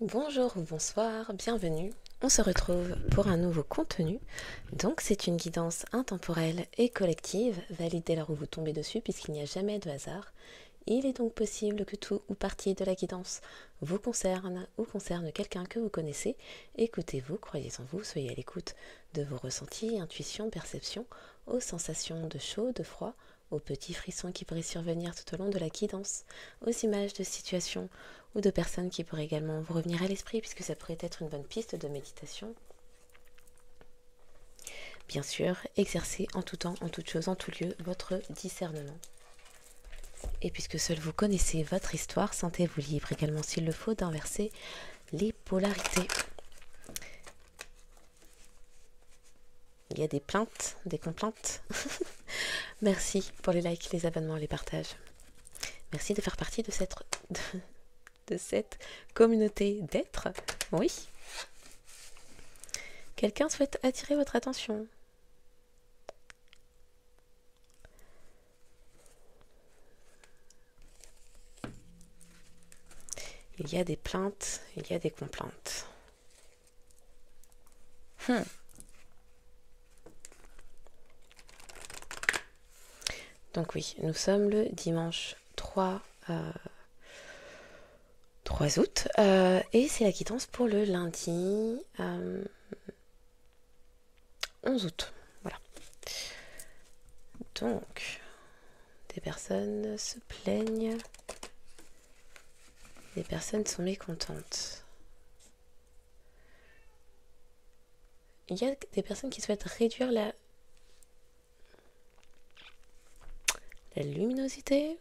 Bonjour ou bonsoir, bienvenue. On se retrouve pour un nouveau contenu. Donc c'est une guidance intemporelle et collective, valide dès lors où vous tombez dessus puisqu'il n'y a jamais de hasard. Il est donc possible que tout ou partie de la guidance vous concerne ou concerne quelqu'un que vous connaissez. Écoutez-vous, croyez en vous, soyez à l'écoute de vos ressentis, intuitions, perceptions, aux sensations de chaud, de froid, aux petits frissons qui pourraient survenir tout au long de la guidance, aux images de situations ou de personnes qui pourraient également vous revenir à l'esprit puisque ça pourrait être une bonne piste de méditation. Bien sûr, exercez en tout temps, en toute chose, en tout lieu votre discernement. Et puisque seul vous connaissez votre histoire, sentez-vous libre également s'il le faut d'inverser les polarités. Il y a des plaintes, des complaintes. Merci pour les likes, les abonnements, les partages. Merci de faire partie de cette communauté d'êtres. Oui. Quelqu'un souhaite attirer votre attention. Il y a des plaintes, il y a des complaintes. Donc oui, nous sommes le dimanche 3 août et c'est la quittance pour le lundi 11 août. Voilà. Donc, des personnes se plaignent, des personnes sont mécontentes. Il y a des personnes qui souhaitent réduire la luminosité.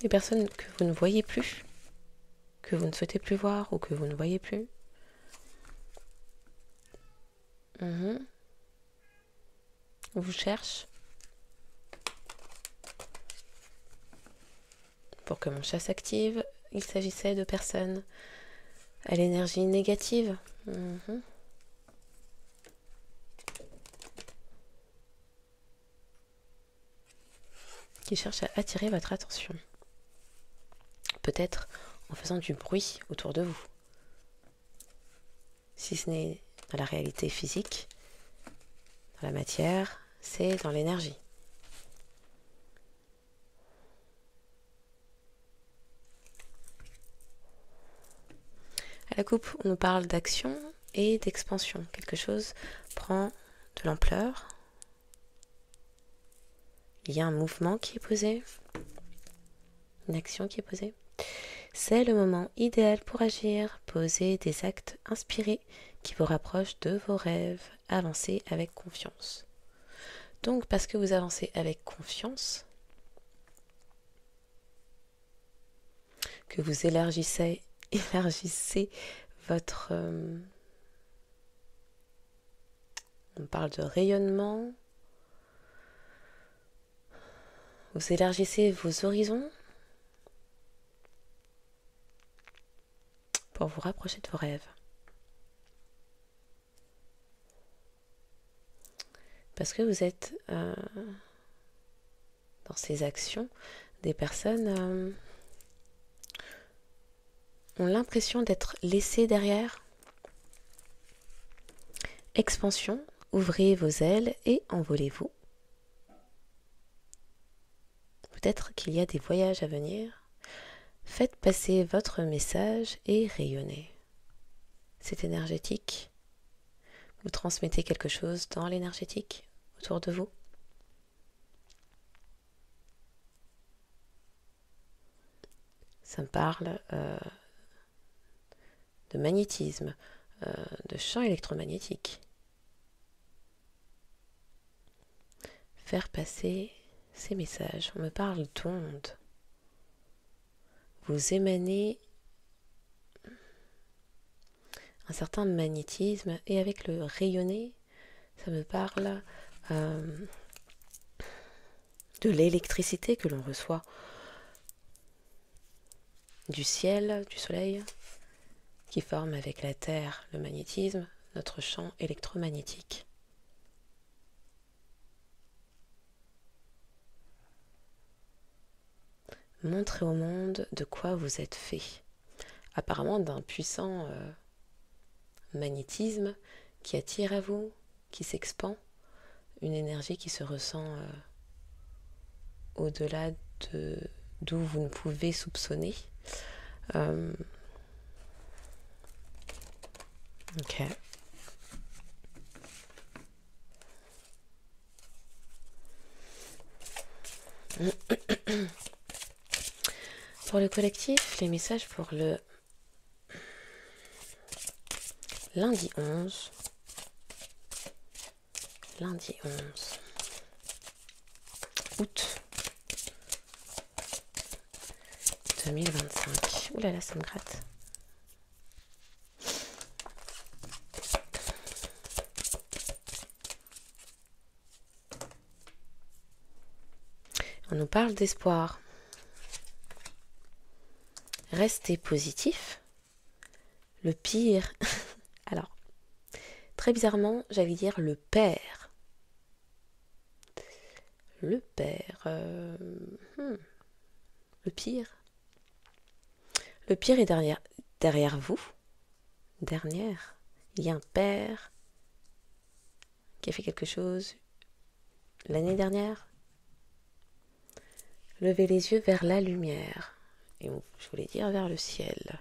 Des personnes que vous ne voyez plus, que vous ne souhaitez plus voir ou que vous ne voyez plus. On vous cherche. Pour que mon chat s'active, il s'agissait de personnes à l'énergie négative. Qui cherchent à attirer votre attention. Peut-être en faisant du bruit autour de vous. Si ce n'est dans la réalité physique, dans la matière, c'est dans l'énergie. À la coupe, on nous parle d'action et d'expansion. Quelque chose prend de l'ampleur. Il y a un mouvement qui est posé, une action qui est posée. C'est le moment idéal pour agir, poser des actes inspirés qui vous rapprochent de vos rêves. Avancez avec confiance. Donc, parce que vous avancez avec confiance, que vous élargissez votre... on parle de rayonnement. Vous élargissez vos horizons pour vous rapprocher de vos rêves. Parce que vous êtes dans ces actions, des personnes ont l'impression d'être laissées derrière. Expansion, ouvrez vos ailes et envolez-vous. Peut-être qu'il y a des voyages à venir. Faites passer votre message et rayonnez. C'est énergétique. Vous transmettez quelque chose dans l'énergétique autour de vous. Ça me parle de magnétisme, de champ électromagnétique. Faire passer ces messages. On me parle d'ondes. Vous émanez un certain magnétisme et avec le rayonner, ça me parle de l'électricité que l'on reçoit du ciel, du soleil, qui forme avec la Terre le magnétisme, notre champ électromagnétique. Montrez au monde de quoi vous êtes fait. Apparemment d'un puissant magnétisme qui attire à vous, qui s'expand, une énergie qui se ressent au-delà d'où vous ne pouvez soupçonner. Ok. Pour le collectif, les messages pour le lundi 11. Lundi 11 août 2025. Ouh là là, ça me gratte. On nous parle d'espoir. Restez positif. Le pire, alors, très bizarrement, j'allais dire le père. Le père. Le pire. Le pire est derrière vous. Dernière. Il y a un père qui a fait quelque chose l'année dernière. Levez les yeux vers la lumière. Et je voulais dire vers le ciel.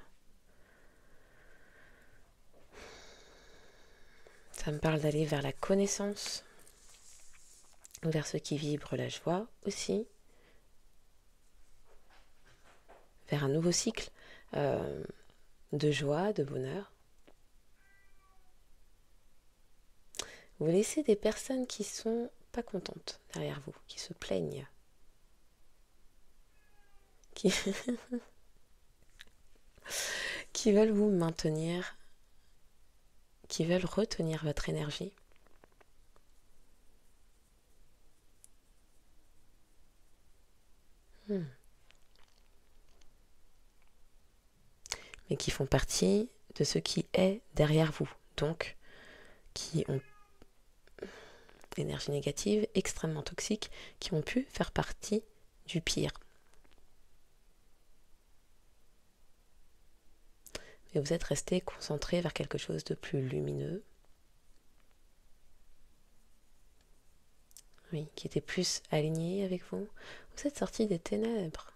Ça me parle d'aller vers la connaissance, vers ce qui vibre la joie aussi, vers un nouveau cycle de joie, de bonheur. Vous laissez des personnes qui sont pas contentes derrière vous, qui se plaignent, qui veulent vous maintenir, qui veulent retenir votre énergie. Mais qui font partie de ce qui est derrière vous, donc qui ont l'énergie négative extrêmement toxique, qui ont pu faire partie du pire. Mais vous êtes resté concentré vers quelque chose de plus lumineux, oui, qui était plus aligné avec vous. Vous êtes sorti des ténèbres.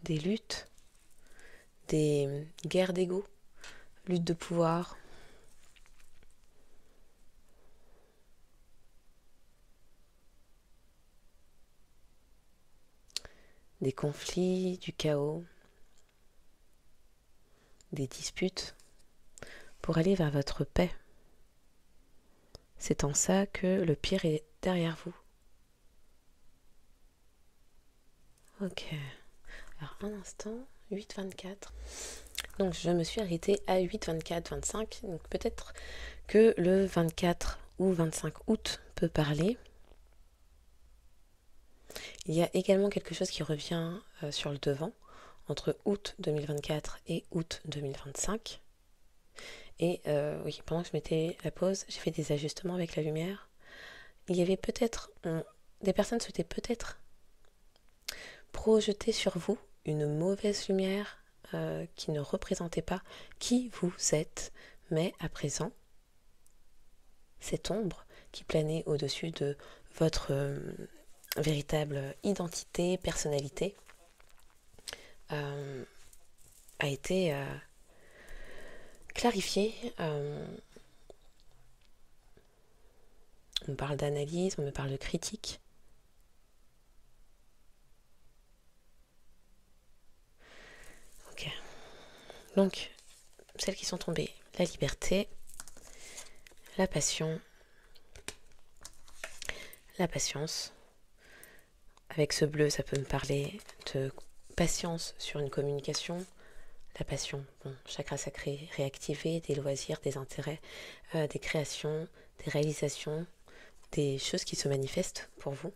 Des luttes, des guerres d'ego, lutte de pouvoir. Des conflits, du chaos, des disputes, pour aller vers votre paix. C'est en ça que le pire est derrière vous. Ok. Alors un instant, 8-24. Donc je me suis arrêtée à 8-24-25. Donc peut-être que le 24 ou 25 août peut parler. Il y a également quelque chose qui revient sur le devant entre août 2024 et août 2025. Et oui, pendant que je mettais la pause, j'ai fait des ajustements avec la lumière. Il y avait peut-être, des personnes souhaitaient peut-être projeter sur vous une mauvaise lumière qui ne représentait pas qui vous êtes, mais à présent, cette ombre qui planait au-dessus de votre véritable identité, personnalité, a été clarifiée. On me parle d'analyse, on me parle de critique. Ok. Donc, celles qui sont tombées, la liberté, la passion, la patience. Avec ce bleu, ça peut me parler de patience sur une communication. La passion, bon, chakra sacré réactivé, des loisirs, des intérêts, des créations, des réalisations, des choses qui se manifestent pour vous.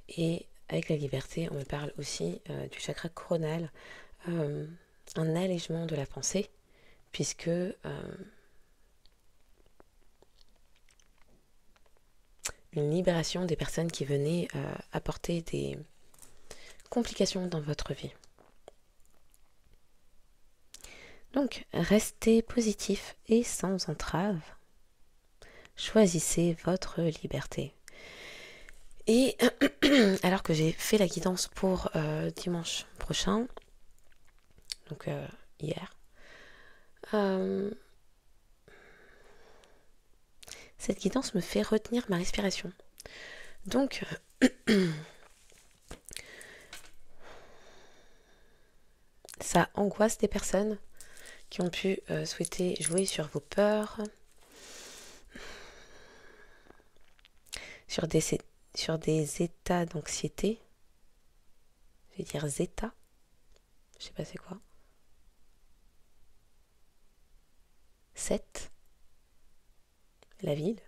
Et avec la liberté, on me parle aussi du chakra coronal, un allègement de la pensée, puisque une libération des personnes qui venaient apporter des complications dans votre vie. Donc, restez positif et sans entrave. Choisissez votre liberté. Et alors que j'ai fait la guidance pour dimanche prochain, donc hier, cette guidance me fait retenir ma respiration. Donc, ça angoisse des personnes qui ont pu souhaiter jouer sur vos peurs, sur des états d'anxiété. Je vais dire zéta. Je sais pas c'est quoi. 7. La ville.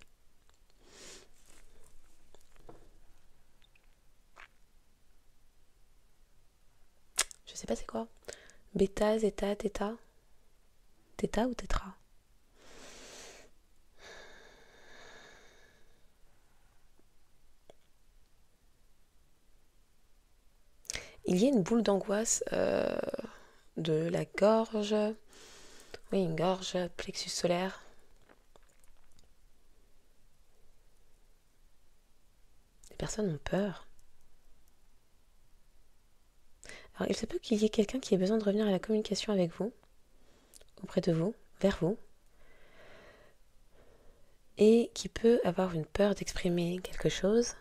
Je sais pas c'est quoi. Bêta, zéta, theta. Theta ou tétra? Il y a une boule d'angoisse de la gorge. Oui, une gorge, plexus solaire. Les personnes ont peur. Alors, il se peut qu'il y ait quelqu'un qui ait besoin de revenir à la communication avec vous, auprès de vous, vers vous, et qui peut avoir une peur d'exprimer quelque chose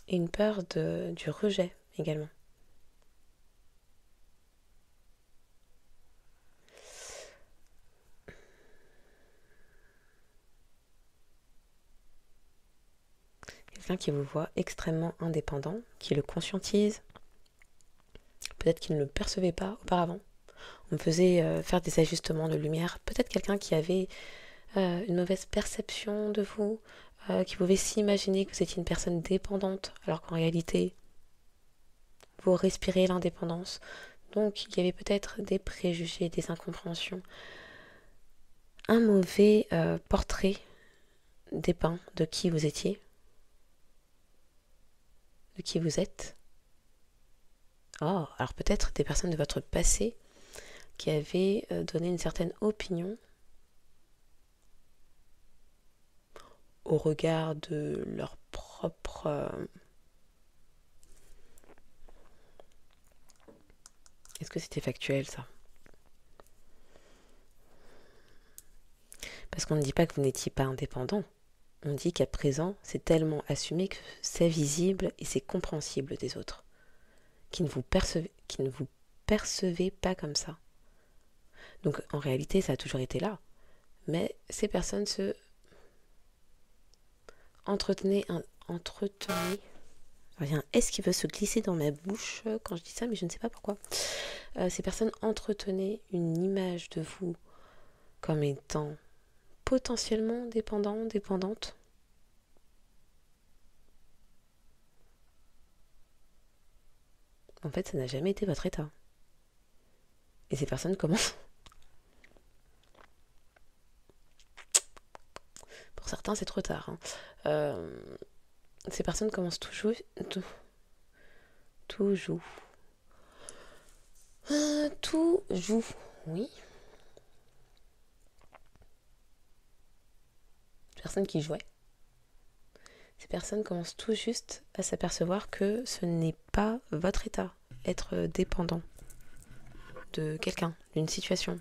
et une peur du rejet également. Quelqu'un qui vous voit extrêmement indépendant, qui le conscientise. Peut-être qu'il ne le percevait pas auparavant. On faisait faire des ajustements de lumière. Peut-être quelqu'un qui avait une mauvaise perception de vous, qui pouvait s'imaginer que vous étiez une personne dépendante, alors qu'en réalité, vous respirez l'indépendance. Donc, il y avait peut-être des préjugés, des incompréhensions. Un mauvais portrait dépeint de qui vous étiez, de qui vous êtes. Oh, alors peut-être des personnes de votre passé qui avaient donné une certaine opinion au regard de leur propre... Est-ce que c'était factuel ça? Parce qu'on ne dit pas que vous n'étiez pas indépendant. On dit qu'à présent, c'est tellement assumé que c'est visible et c'est compréhensible des autres. Qui ne vous percevez pas comme ça. Donc en réalité, ça a toujours été là. Mais ces personnes se entretenaient. Il y a un S qui veut se glisser dans ma bouche quand je dis ça, mais je ne sais pas pourquoi. Ces personnes entretenaient une image de vous comme étant potentiellement dépendant, dépendante. En fait, ça n'a jamais été votre état. Et ces personnes commencent... Pour certains, c'est trop tard. Ces personnes commencent toujours... Tout joue. Oui. Personnes qui jouaient. Ces personnes commencent tout juste à s'apercevoir que ce n'est pas votre état, être dépendant de quelqu'un, d'une situation.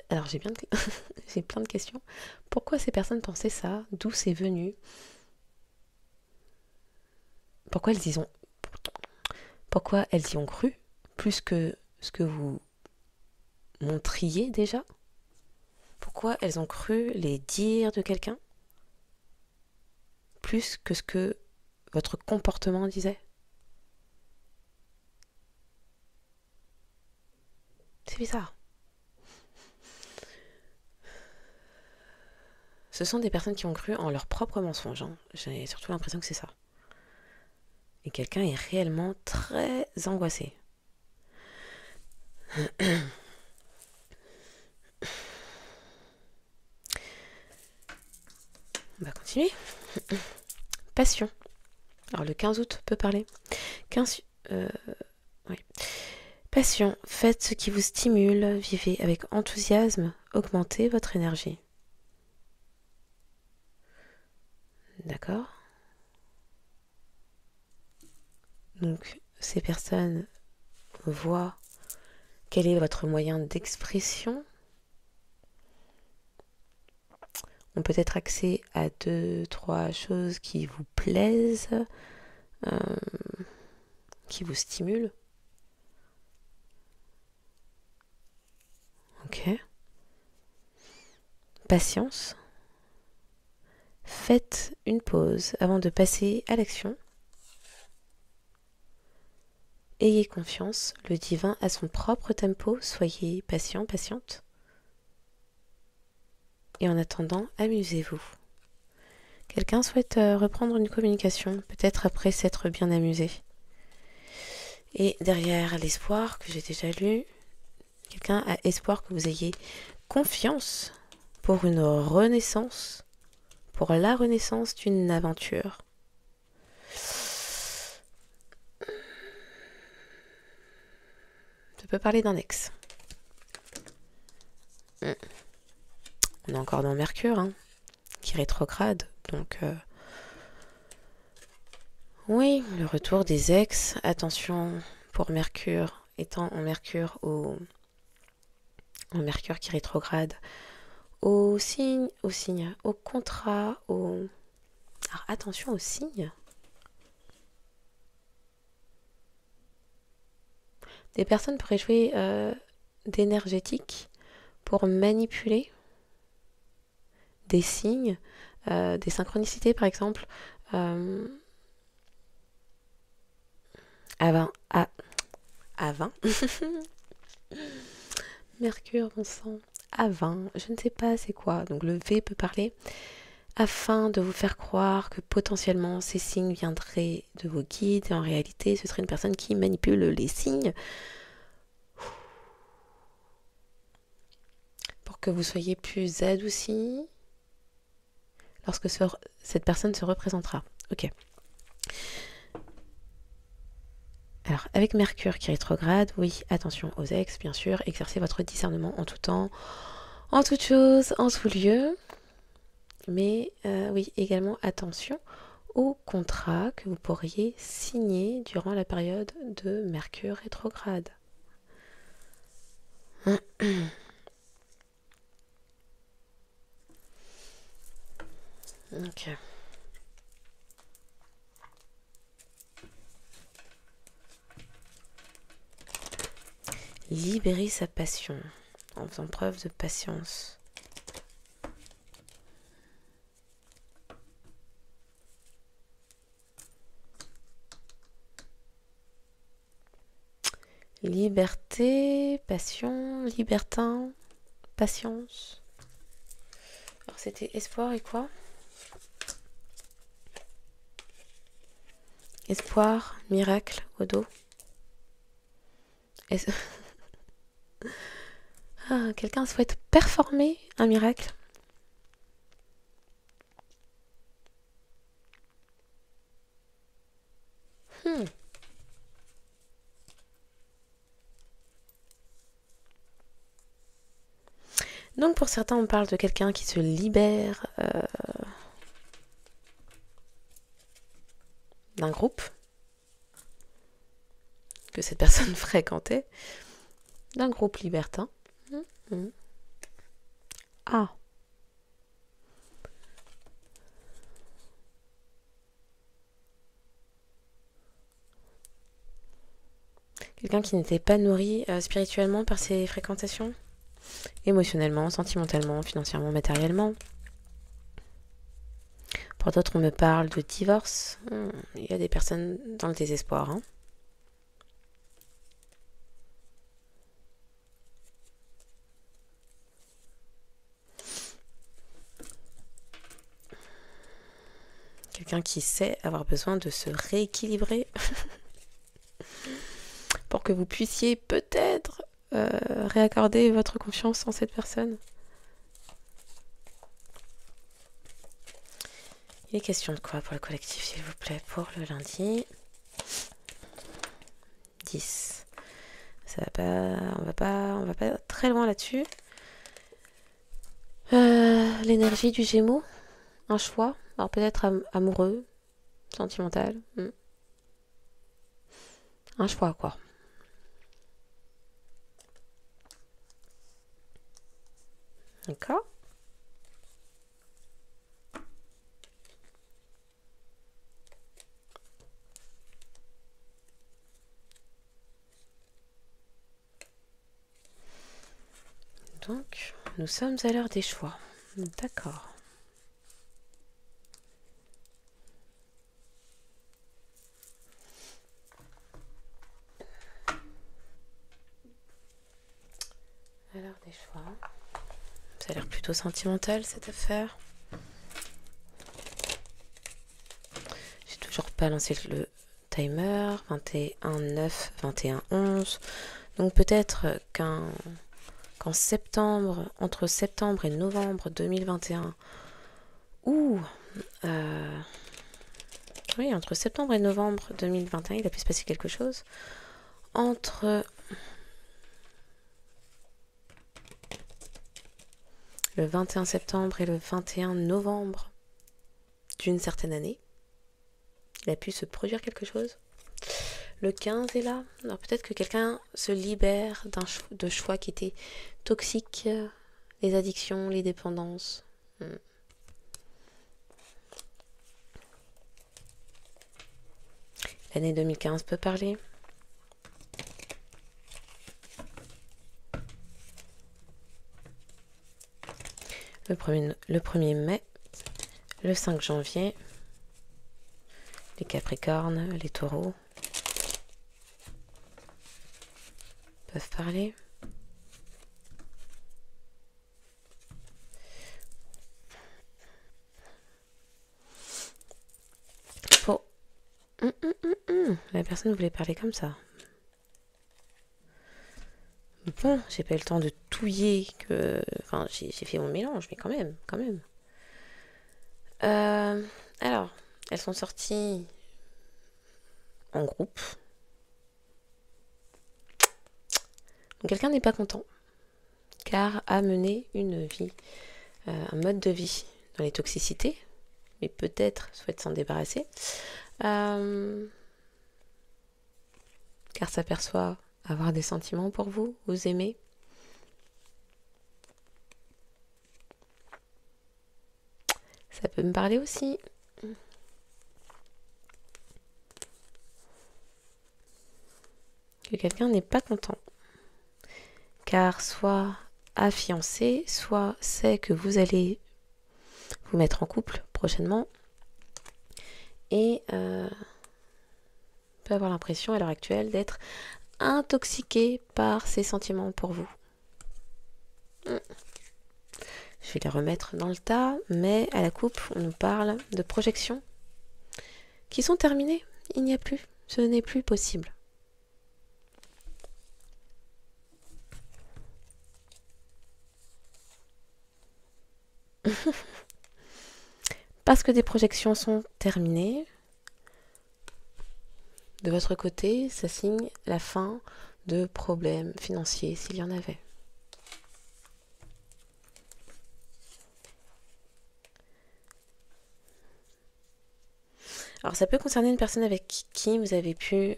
Alors j'ai plein de questions. Pourquoi ces personnes pensaient ça? D'où c'est venu? Pourquoi elles y ont cru plus que ce que vous montriez déjà? Pourquoi elles ont cru les dires de quelqu'un plus que ce que votre comportement disait? C'est bizarre. Ce sont des personnes qui ont cru en leur propre mensonge. Hein. J'ai surtout l'impression que c'est ça. Et quelqu'un est réellement très angoissé. continuer. Passion. Alors le 15 août peut parler. 15... oui. Passion. Faites ce qui vous stimule. Vivez avec enthousiasme. Augmentez votre énergie. D'accord. Donc ces personnes voient quel est votre moyen d'expression. On peut être axé à 2-3 choses qui vous plaisent, qui vous stimulent. Ok. Patience. Faites une pause avant de passer à l'action. Ayez confiance, le divin a son propre tempo, soyez patient, patiente. Et en attendant, amusez-vous. Quelqu'un souhaite reprendre une communication, peut-être après s'être bien amusé. Et derrière l'espoir que j'ai déjà lu, quelqu'un a espoir que vous ayez confiance pour une renaissance, pour la renaissance d'une aventure. Je peux parler d'un ex. On est encore dans Mercure, hein, qui rétrograde, donc oui, le retour des ex. Attention pour Mercure, étant en Mercure en Mercure qui rétrograde, au signe, au contrat, au... Alors attention aux signes. Des personnes pourraient jouer d'énergétique pour manipuler des signes, des synchronicités par exemple. À 20. Mercure, bon sang. À 20, je ne sais pas c'est quoi. Donc le V peut parler. Afin de vous faire croire que potentiellement ces signes viendraient de vos guides. Et en réalité, ce serait une personne qui manipule les signes pour que vous soyez plus adoucis lorsque cette personne se représentera. Ok. Alors, avec Mercure qui rétrograde, oui, attention aux ex, bien sûr, exercez votre discernement en tout temps, en toute chose, en tout lieu. Mais oui, également attention aux contrats que vous pourriez signer durant la période de Mercure rétrograde. Ok. Libérer sa passion en faisant preuve de patience. Liberté, passion, libertin, patience. Alors c'était espoir et quoi? Espoir, miracle au dos. Ah, quelqu'un souhaite performer un miracle? Donc pour certains, on parle de quelqu'un qui se libère d'un groupe que cette personne fréquentait, d'un groupe libertin. Ah. Quelqu'un qui n'était pas nourri spirituellement par ses fréquentations, émotionnellement, sentimentalement, financièrement, matériellement. Pour d'autres, on me parle de divorce. Il y a des personnes dans le désespoir. Hein. Quelqu'un qui sait avoir besoin de se rééquilibrer pour que vous puissiez peut-être réaccorder votre confiance en cette personne. Il est question de quoi pour le collectif, s'il vous plaît, pour le lundi 10. Ça va pas, on va pas très loin là-dessus. L'énergie du Gémeaux, un choix. Alors peut-être amoureux, sentimental. Un choix, quoi. D'accord. Donc, nous sommes à l'heure des choix. D'accord. À l'heure des choix. Ça a l'air plutôt sentimental, cette affaire. J'ai toujours pas lancé le timer. 21-9, 21-11. Donc peut-être qu'en septembre, entre septembre et novembre 2021, ou oui, entre septembre et novembre 2021, il a pu se passer quelque chose. Entre le 21 septembre et le 21 novembre d'une certaine année, il a pu se produire quelque chose. Le 15 est là. Alors peut-être que quelqu'un se libère de choix qui étaient toxiques, les addictions, les dépendances. L'année 2015 peut parler. Le 1er mai, le 5 janvier, les Capricornes, les Taureaux peuvent parler. Pour... La personne voulait parler comme ça. Bon, j'ai pas eu le temps de touiller que... Enfin, j'ai fait mon mélange, mais quand même. Alors, elles sont sorties en groupe. Donc quelqu'un n'est pas content, car a mené une vie, un mode de vie dans les toxicités, mais peut-être souhaite s'en débarrasser, car s'aperçoit avoir des sentiments pour vous, vous aimez. Ça peut me parler aussi. Que quelqu'un n'est pas content. Car soit a fiancé, soit sait que vous allez vous mettre en couple prochainement. Et peut avoir l'impression à l'heure actuelle d'être intoxiqué par ses sentiments pour vous. Je vais les remettre dans le tas, mais à la coupe, on nous parle de projections qui sont terminées. Il n'y a plus. Ce n'est plus possible. Parce que des projections sont terminées, de votre côté, ça signe la fin de problèmes financiers, s'il y en avait. Alors ça peut concerner une personne avec qui vous avez pu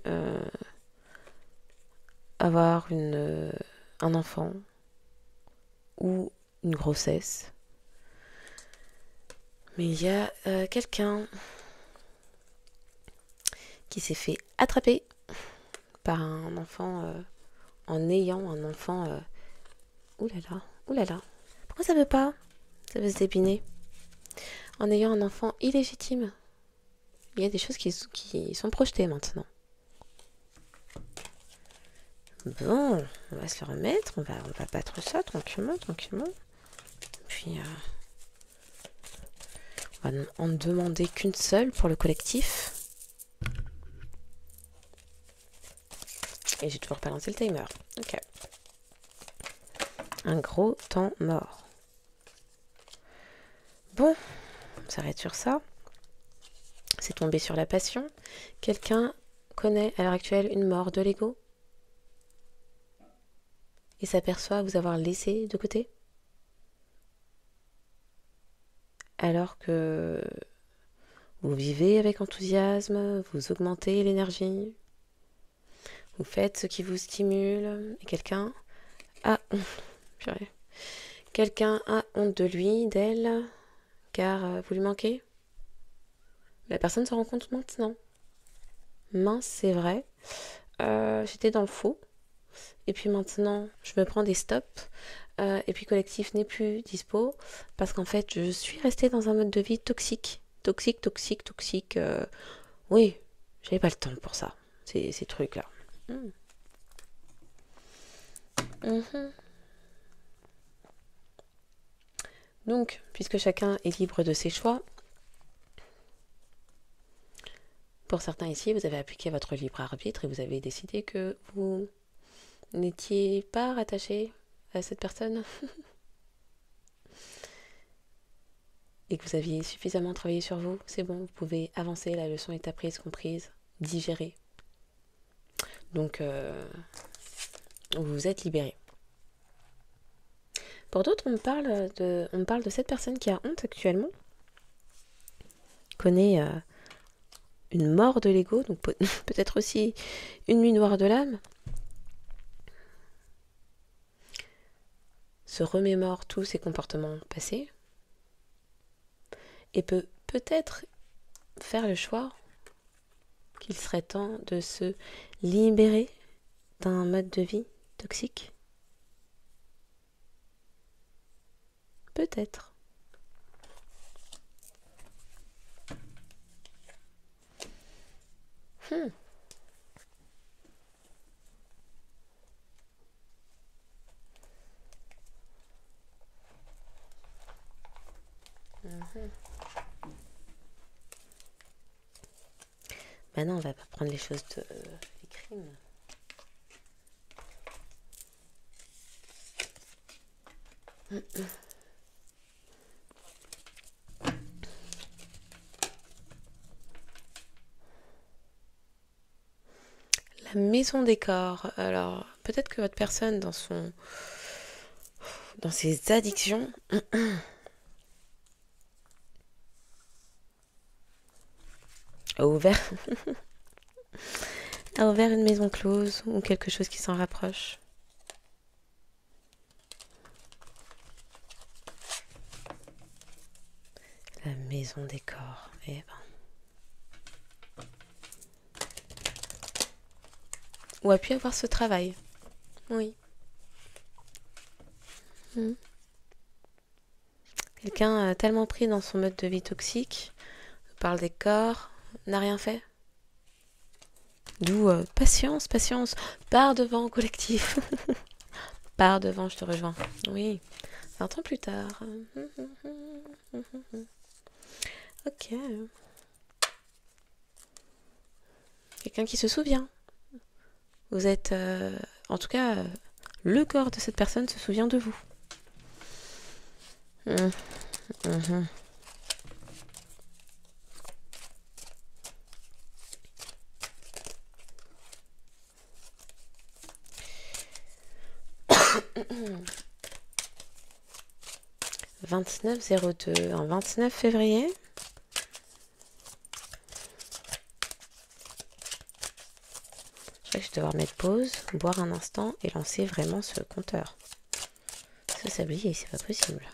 avoir un enfant ou une grossesse. Mais il y a quelqu'un qui s'est fait attraper par un enfant en ayant un enfant... oulala. Pourquoi ça veut pas? Ça veut se dépiner. En ayant un enfant illégitime. Il y a des choses qui sont projetées maintenant. Bon, on va se le remettre. On va battre ça tranquillement. Puis, on va en demander qu'une seule pour le collectif. Et j'ai toujours pas lancé le timer. Ok. Un gros temps mort. Bon, on s'arrête sur ça. C'est tombé sur la passion. Quelqu'un connaît à l'heure actuelle une mort de l'ego et s'aperçoit vous avoir laissé de côté alors que vous vivez avec enthousiasme, vous augmentez l'énergie, vous faites ce qui vous stimule et quelqu'un a purée. Quelqu'un a honte de lui, d'elle, car vous lui manquez. La personne se rend compte maintenant. Mince, c'est vrai. J'étais dans le faux. Et puis maintenant, je me prends des stops. Et puis collectif n'est plus dispo. Parce qu'en fait, je suis restée dans un mode de vie toxique. Toxique. Oui, j'avais pas le temps pour ça. Ces trucs-là. Mhm. Donc, puisque chacun est libre de ses choix, pour certains ici, vous avez appliqué votre libre arbitre et vous avez décidé que vous n'étiez pas rattaché à cette personne et que vous aviez suffisamment travaillé sur vous. C'est bon, vous pouvez avancer, la leçon est apprise, comprise, digérée. Donc, vous vous êtes libéré. Pour d'autres, on me parle de cette personne qui a honte actuellement, connaît une mort de l'ego, donc peut-être aussi une nuit noire de l'âme, se remémore tous ses comportements passés et peut peut-être faire le choix qu'il serait temps de se libérer d'un mode de vie toxique. Peut-être. Hmm. Maintenant, on va pas prendre les choses des crimes. La maison des corps. Alors, peut-être que votre personne, dans ses addictions, a ouvert, a ouvert une maison close ou quelque chose qui s'en rapproche. La maison des corps. Eh ben. Ou a pu avoir ce travail. Oui. Quelqu'un tellement pris dans son mode de vie toxique, parle des corps, n'a rien fait. D'où patience. Pars devant, collectif. Pars devant, je te rejoins. Oui. 20 ans plus tard. Ok. Quelqu'un qui se souvient. Vous êtes... en tout cas, le corps de cette personne se souvient de vous. 2902, en 29 février. Je crois que je vais devoir mettre pause, boire un instant et lancer vraiment ce compteur. Ça s'habille, c'est pas possible.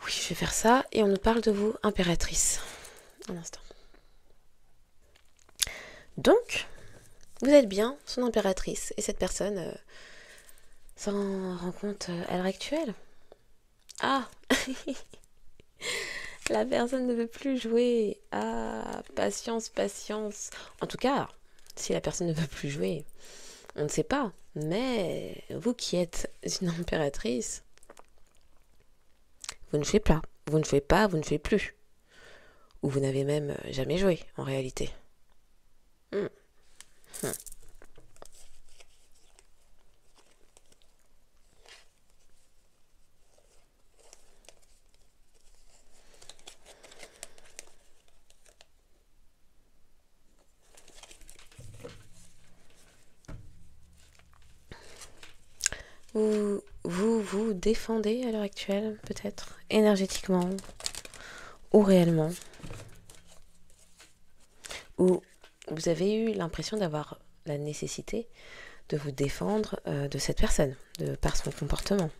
Oui, je vais faire ça et on nous parle de vous, impératrice. Un instant. Donc, vous êtes bien son impératrice et cette personne s'en rend compte à l'heure actuelle. Ah la personne ne veut plus jouer. Ah, patience. En tout cas, si la personne ne veut plus jouer, on ne sait pas. Mais vous qui êtes une impératrice, vous ne jouez pas. Vous ne jouez pas, vous ne jouez plus. Ou vous n'avez même jamais joué, en réalité. Vous défendez à l'heure actuelle, peut-être, énergétiquement ou réellement, ou vous avez eu l'impression d'avoir la nécessité de vous défendre de cette personne, par son comportement,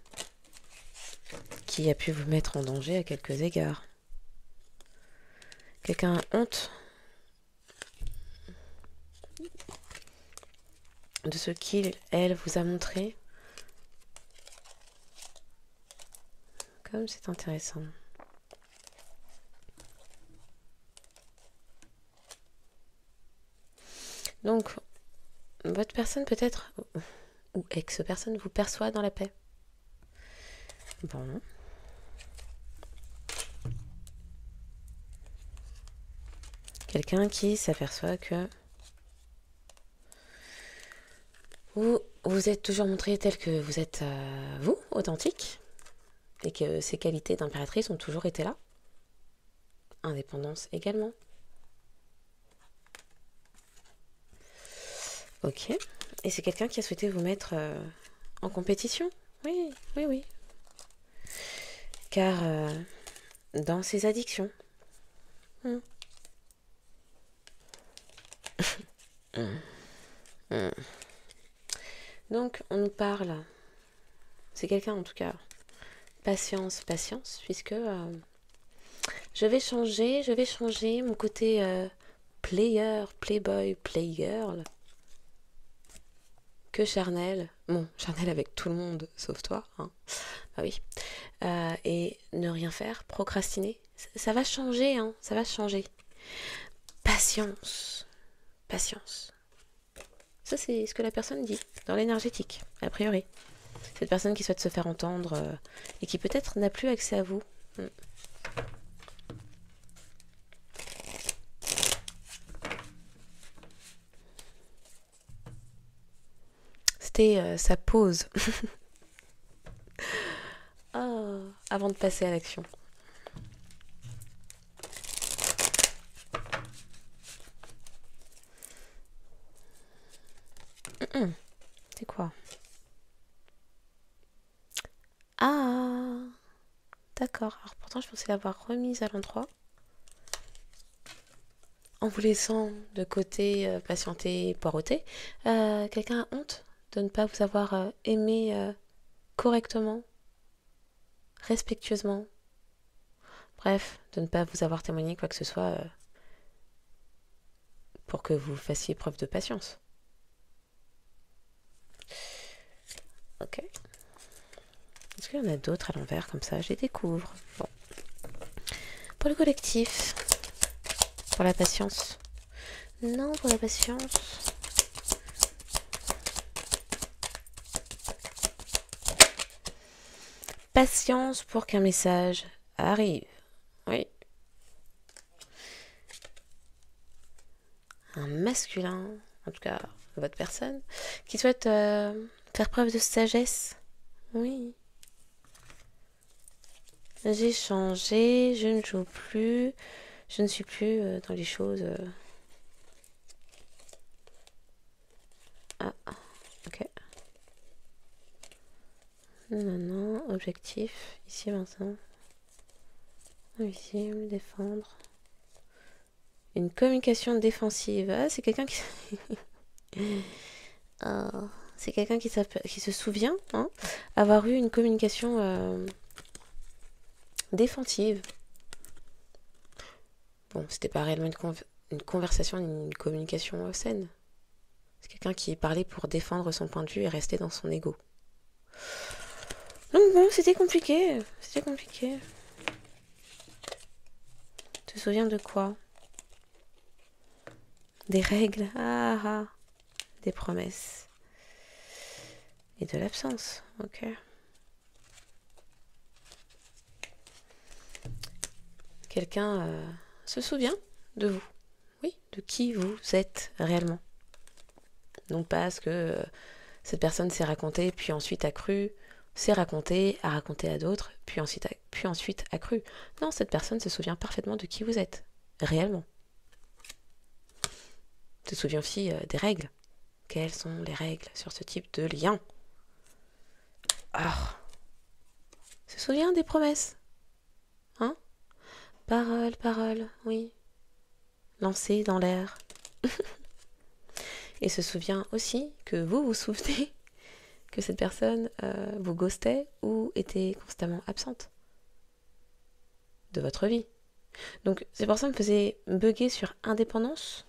qui a pu vous mettre en danger à quelques égards. Quelqu'un a honte de ce qu'il, elle, vous a montré. Comme c'est intéressant. Donc, votre personne peut-être, ou ex-personne, vous perçoit dans la paix. Bon. Quelqu'un qui s'aperçoit que vous êtes toujours montré tel que vous êtes, vous, authentique, et que ces qualités d'impératrice ont toujours été là. Indépendance également. Ok. Et c'est quelqu'un qui a souhaité vous mettre en compétition. Oui, oui, oui. Car dans ses addictions. Donc, on nous parle. C'est quelqu'un en tout cas. Patience, patience, puisque je vais changer mon côté player, playboy, playgirl, que charnel. Bon, charnel avec tout le monde, sauf toi. Hein. Ah oui. Et ne rien faire, procrastiner. Ça va changer, hein, ça va changer. Patience, patience. Ça, c'est ce que la personne dit dans l'énergétique, a priori. Cette personne qui souhaite se faire entendre et qui peut-être n'a plus accès à vous. C'était sa pause. Avant de passer à l'action. C'est quoi? Ah, d'accord. Alors pourtant, je pensais l'avoir remise à l'endroit. En vous laissant de côté patienter et poireauter. Quelqu'un a honte de ne pas vous avoir aimé correctement, respectueusement. Bref, de ne pas vous avoir témoigné quoi que ce soit pour que vous fassiez preuve de patience. Ok. Est-ce qu'il y en a d'autres à l'envers comme ça? Je les découvre. Bon. Pour le collectif. Pour la patience. Non, pour la patience. Patience pour qu'un message arrive. Oui. Un masculin, en tout cas votre personne, qui souhaite faire preuve de sagesse. Oui. J'ai changé, je ne joue plus, je ne suis plus dans les choses. Ah, ok. Non, objectif, ici maintenant. Invisible, défendre. Une communication défensive. Ah, c'est quelqu'un qui... c'est quelqu'un qui se souvient avoir eu une communication défensive. Bon, c'était pas réellement une conversation, une communication saine. C'est quelqu'un qui parlait pour défendre son point de vue et rester dans son ego. Donc bon, c'était compliqué. C'était compliqué. Tu te souviens de quoi? Des règles. Des promesses. Et de l'absence. Ok. Quelqu'un se souvient de vous. Oui, de qui vous êtes réellement. Non pas ce que cette personne s'est racontée, puis ensuite a cru, s'est raconté, a raconté à d'autres, puis ensuite a cru. Non, cette personne se souvient parfaitement de qui vous êtes, réellement. Se souvient aussi des règles. Quelles sont les règles sur ce type de lien? Ah, se souvient des promesses, hein? Parole, parole, oui. Lancée dans l'air. Et se souvient aussi que vous vous souvenez que cette personne vous ghostait ou était constamment absente de votre vie. Donc c'est pour ça que me faisait bugger sur indépendance.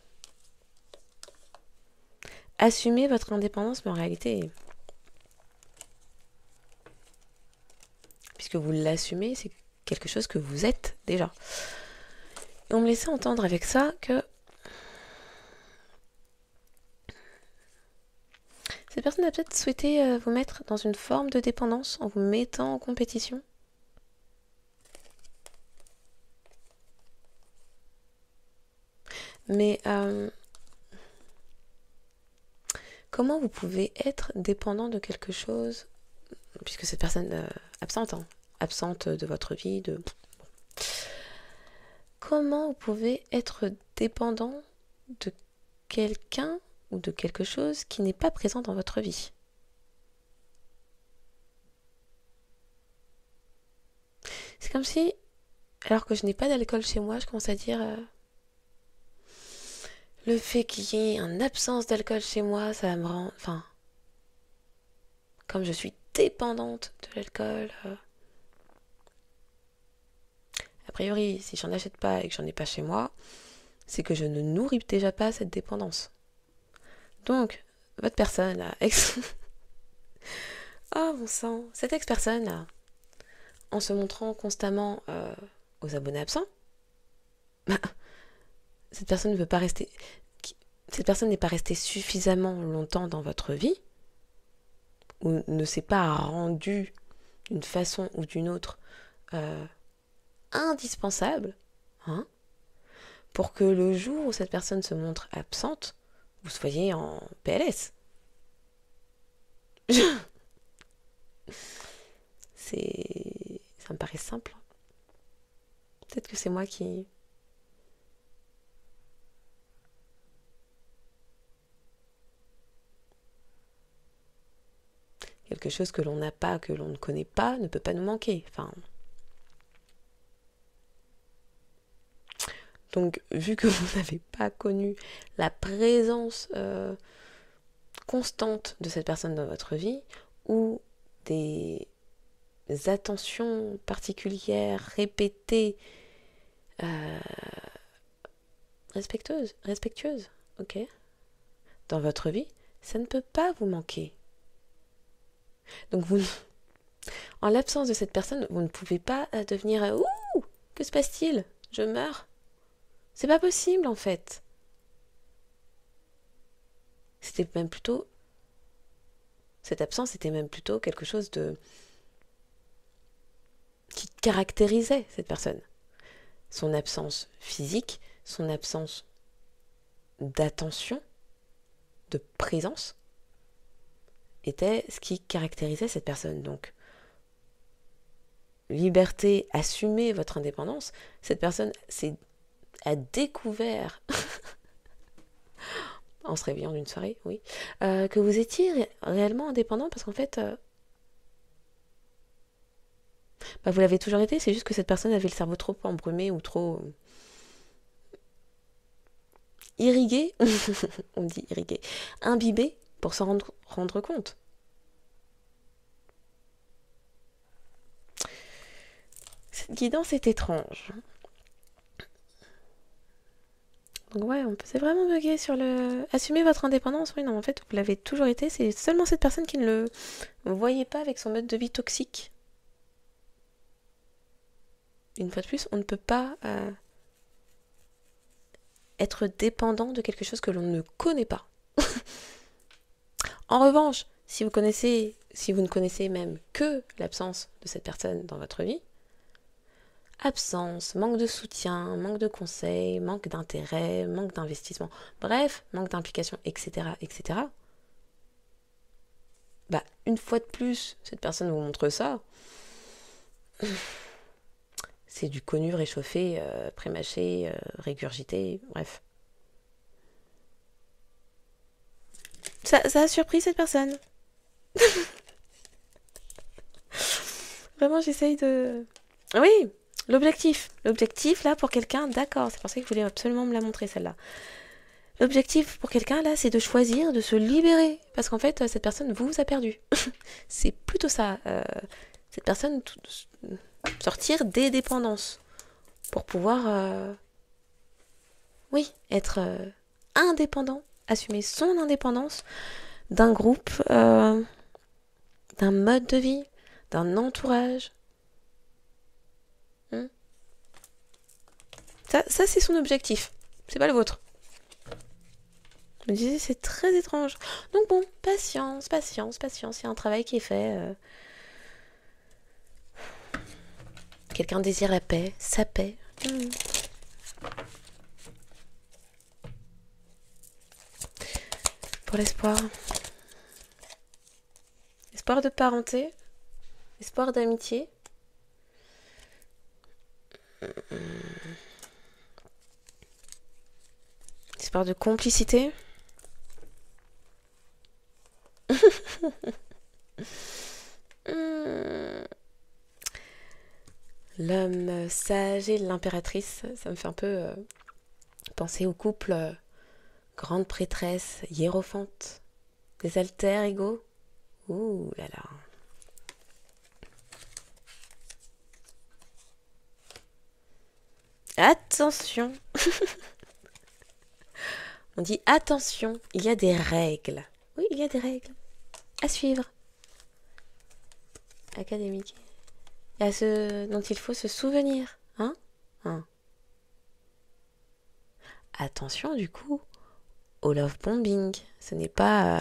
Assumez votre indépendance, mais en réalité, puisque vous l'assumez, c'est quelque chose que vous êtes déjà. Et on me laissait entendre avec ça que cette personne a peut-être souhaité vous mettre dans une forme de dépendance en vous mettant en compétition. Mais comment vous pouvez être dépendant de quelque chose, puisque cette personne absente, hein, absente de votre vie, comment vous pouvez être dépendant de quelqu'un ou de quelque chose qui n'est pas présent dans votre vie? C'est comme si, alors que je n'ai pas d'alcool chez moi, je commence à dire le fait qu'il y ait une absence d'alcool chez moi, ça me rend... Enfin, comme je suis dépendante de l'alcool... A priori, si j'en achète pas et que j'en ai pas chez moi, c'est que je ne nourris déjà pas cette dépendance. Donc, votre personne là, oh mon sang, cette ex-personne là, en se montrant constamment aux abonnés absents, bah, cette personne ne veut pas rester... Cette personne n'est pas restée suffisamment longtemps dans votre vie, ou ne s'est pas rendue d'une façon ou d'une autre indispensable, hein, pour que le jour où cette personne se montre absente, vous soyez en PLS. Ça me paraît simple. Peut-être que c'est moi qui... Quelque chose que l'on n'a pas, que l'on ne connaît pas, ne peut pas nous manquer. Enfin... Donc, vu que vous n'avez pas connu la présence constante de cette personne dans votre vie, ou des attentions particulières, répétées, respectueuses, ok, dans votre vie, ça ne peut pas vous manquer. Donc, en l'absence de cette personne, vous ne pouvez pas devenir ouh, que se passe-t-il? Je meurs. C'est pas possible en fait. C'était même plutôt... Cette absence était même plutôt quelque chose de... qui caractérisait cette personne. Son absence physique, son absence d'attention, de présence, était ce qui caractérisait cette personne. Donc, liberté, assumez votre indépendance. Cette personne a découvert... en se réveillant d'une soirée, oui, que vous étiez réellement indépendant parce qu'en fait, bah, vous l'avez toujours été, c'est juste que cette personne avait le cerveau trop embrumé ou trop irrigué, on dit irrigué, imbibé pour s'en rendre compte. Cette guidance est étrange. Donc ouais, on peut c'est vraiment bugger sur le... Assumer votre indépendance, oui, non, en fait, vous l'avez toujours été, c'est seulement cette personne qui ne le voyait pas avec son mode de vie toxique. Une fois de plus, on ne peut pas être dépendant de quelque chose que l'on ne connaît pas. En revanche, si vous ne connaissez même que l'absence de cette personne dans votre vie, absence, manque de soutien, manque de conseils, manque d'intérêt, manque d'investissement, bref, manque d'implication, etc., etc. Bah, une fois de plus, cette personne vous montre ça. C'est du connu, réchauffé, prémâché, régurgité, bref. Ça a surpris cette personne. Vraiment, j'essaye de... Oui, l'objectif. L'objectif, là, pour quelqu'un, d'accord, c'est pour ça qu'il voulait absolument me la montrer, celle-là. L'objectif pour quelqu'un, là, c'est de choisir, de se libérer. Parce qu'en fait, cette personne vous a perdu. C'est plutôt ça. Cette personne, sortir des dépendances. Pour pouvoir, oui, être indépendant. Assumer son indépendance d'un groupe, d'un mode de vie, d'un entourage. Ça c'est son objectif. C'est pas le vôtre. Je me disais, c'est très étrange. Donc bon, patience, patience, patience. Il y a un travail qui est fait. Quelqu'un désire la paix, sa paix. Pour l'espoir. Espoir de parenté. Espoir d'amitié. Espoir de complicité. L'homme sage et l'impératrice, ça me fait un peu penser au couple grande prêtresse, hiérophante, des alters égaux. Ouh là là. Attention. On dit attention, il y a des règles. Oui, il y a des règles à suivre. Académique. Il y a ce dont il faut se souvenir. Hein? Attention du coup au love bombing. Ce n'est pas...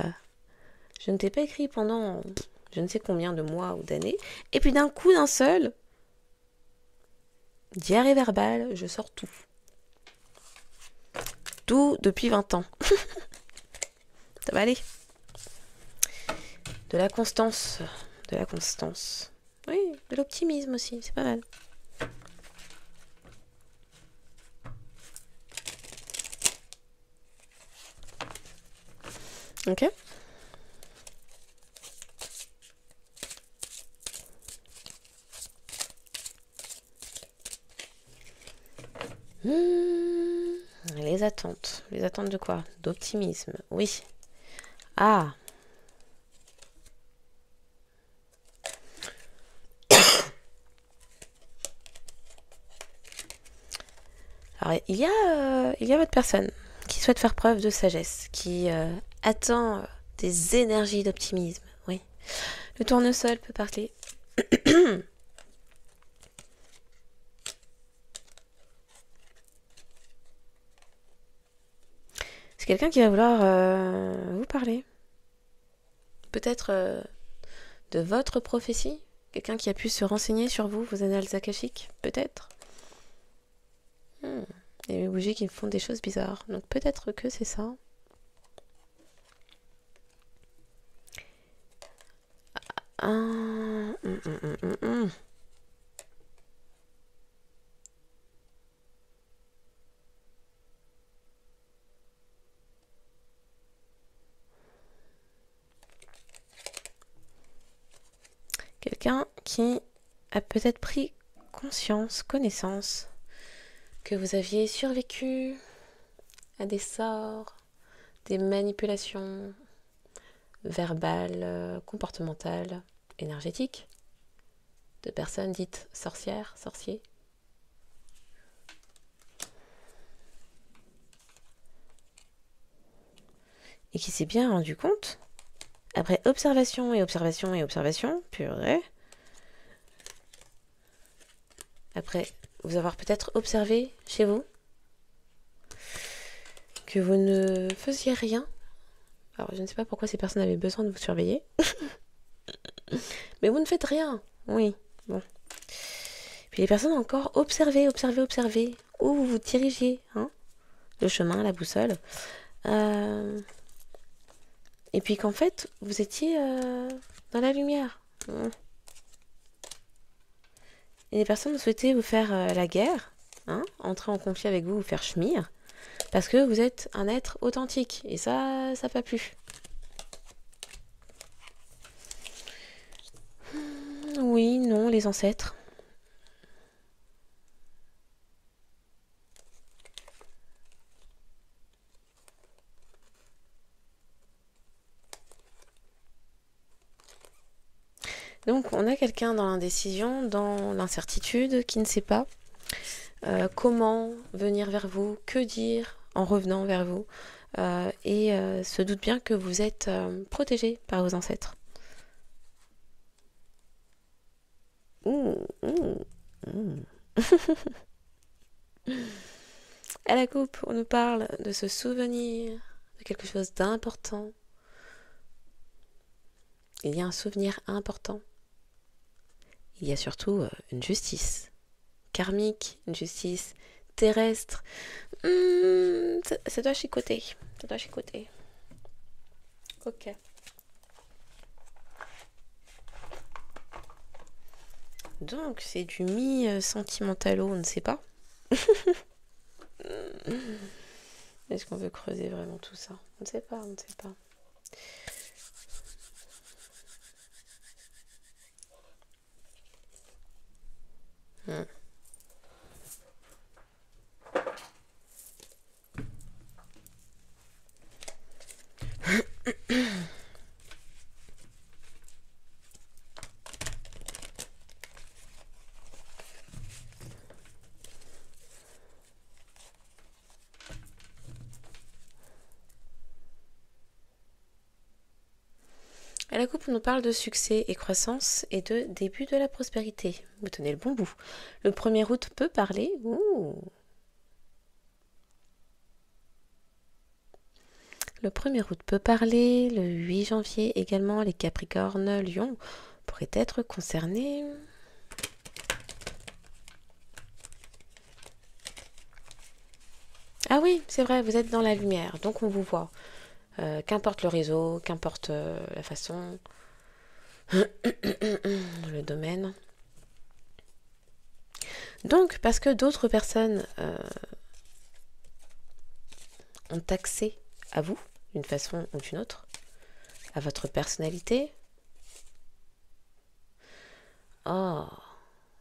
je ne t'ai pas écrit pendant je ne sais combien de mois ou d'années. Et puis d'un coup, d'un seul, diarrhée verbale, je sors tout. Tout depuis 20 ans. Ça va aller. De la constance. De la constance. Oui, de l'optimisme aussi, c'est pas mal. Ok. Les attentes. Les attentes de quoi? D'optimisme, oui. Ah. Alors, il y a votre personne qui souhaite faire preuve de sagesse, qui attend des énergies d'optimisme, oui. Le tournesol peut parler. C'est quelqu'un qui va vouloir vous parler. Peut-être de votre prophétie. Quelqu'un qui a pu se renseigner sur vous, vos annales akashiques. Peut-être. Il y a des bougies qui font des choses bizarres. Donc peut-être que c'est ça. Quelqu'un qui a peut-être pris conscience, connaissance, que vous aviez survécu à des sorts, des manipulations verbales, comportementales, énergétiques, de personnes dites sorcières, sorciers. Et qui s'est bien rendu compte, après observation et observation et observation, purée, après vous avoir peut-être observé chez vous, que vous ne faisiez rien. Alors je ne sais pas pourquoi ces personnes avaient besoin de vous surveiller. Mais vous ne faites rien. Oui, bon. Puis les personnes ont encore observé où vous vous dirigiez, hein, le chemin, la boussole. Et puis qu'en fait, vous étiez dans la lumière. Et les personnes souhaitaient vous faire la guerre, hein, entrer en conflit avec vous, vous faire schmir, parce que vous êtes un être authentique. Et ça n'a pas plu. Oui, non, les ancêtres. Donc on a quelqu'un dans l'indécision, dans l'incertitude, qui ne sait pas comment venir vers vous, que dire en revenant vers vous, et se doute bien que vous êtes protégé par vos ancêtres. À la coupe, on nous parle de se souvenir de quelque chose d'important. Il y a un souvenir important. Il y a surtout une justice karmique, une justice terrestre. Ça doit chicoter. Ça doit chicoter. Ok. Donc, c'est du mi-sentimentalo, on ne sait pas. Est-ce qu'on veut creuser vraiment tout ça? On ne sait pas, on ne sait pas. À la coupe, on nous parle de succès et croissance et de début de la prospérité. Vous tenez le bon bout. Le 1er août peut parler. Le 1er août peut parler. Le 8 janvier également, les Capricornes, Lion pourraient être concernés. Ah oui, c'est vrai, vous êtes dans la lumière, donc on vous voit. Qu'importe le réseau, qu'importe la façon, le domaine. Donc, parce que d'autres personnes ont accès à vous, d'une façon ou d'une autre, à votre personnalité. Oh,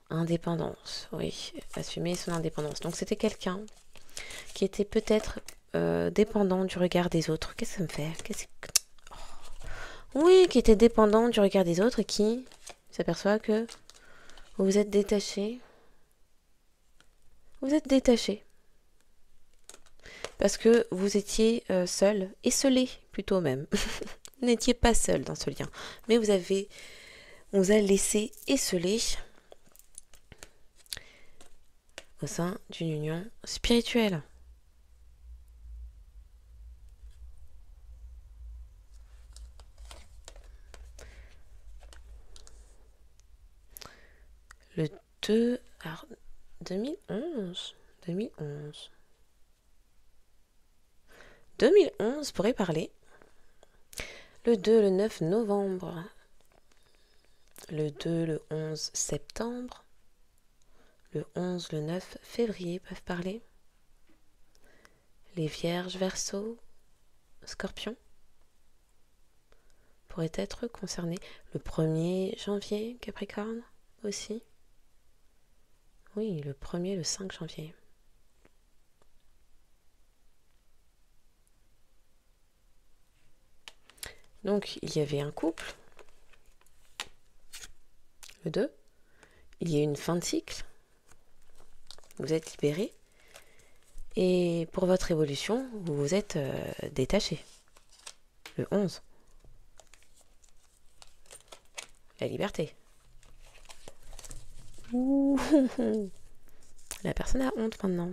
indépendance, oui, assumer son indépendance. Donc, c'était quelqu'un qui était peut-être dépendant du regard des autres. Qu'est-ce que ça me fait? Oui, qui était dépendant du regard des autres et qui s'aperçoit que vous vous êtes détaché. Vous êtes détaché. Parce que vous étiez seul, esselé plutôt même. Vous n'étiez pas seul dans ce lien. Mais on vous a laissé esselé au sein d'une union spirituelle. Le 2... Alors, 2011 pourrait parler. Le 2, le 9 novembre. Le 2, le 11 septembre. Le 11, le 9 février peuvent parler. Les Vierges, Verseaux, Scorpions pourraient être concernés. Le 1er janvier, Capricorne aussi. Oui, le 1er, le 5 janvier. Donc, il y avait un couple. Le 2. Il y a une fin de cycle. Vous êtes libéré. Et pour votre évolution, vous vous êtes détaché. Le 11. La liberté. Ouh. La personne a honte maintenant.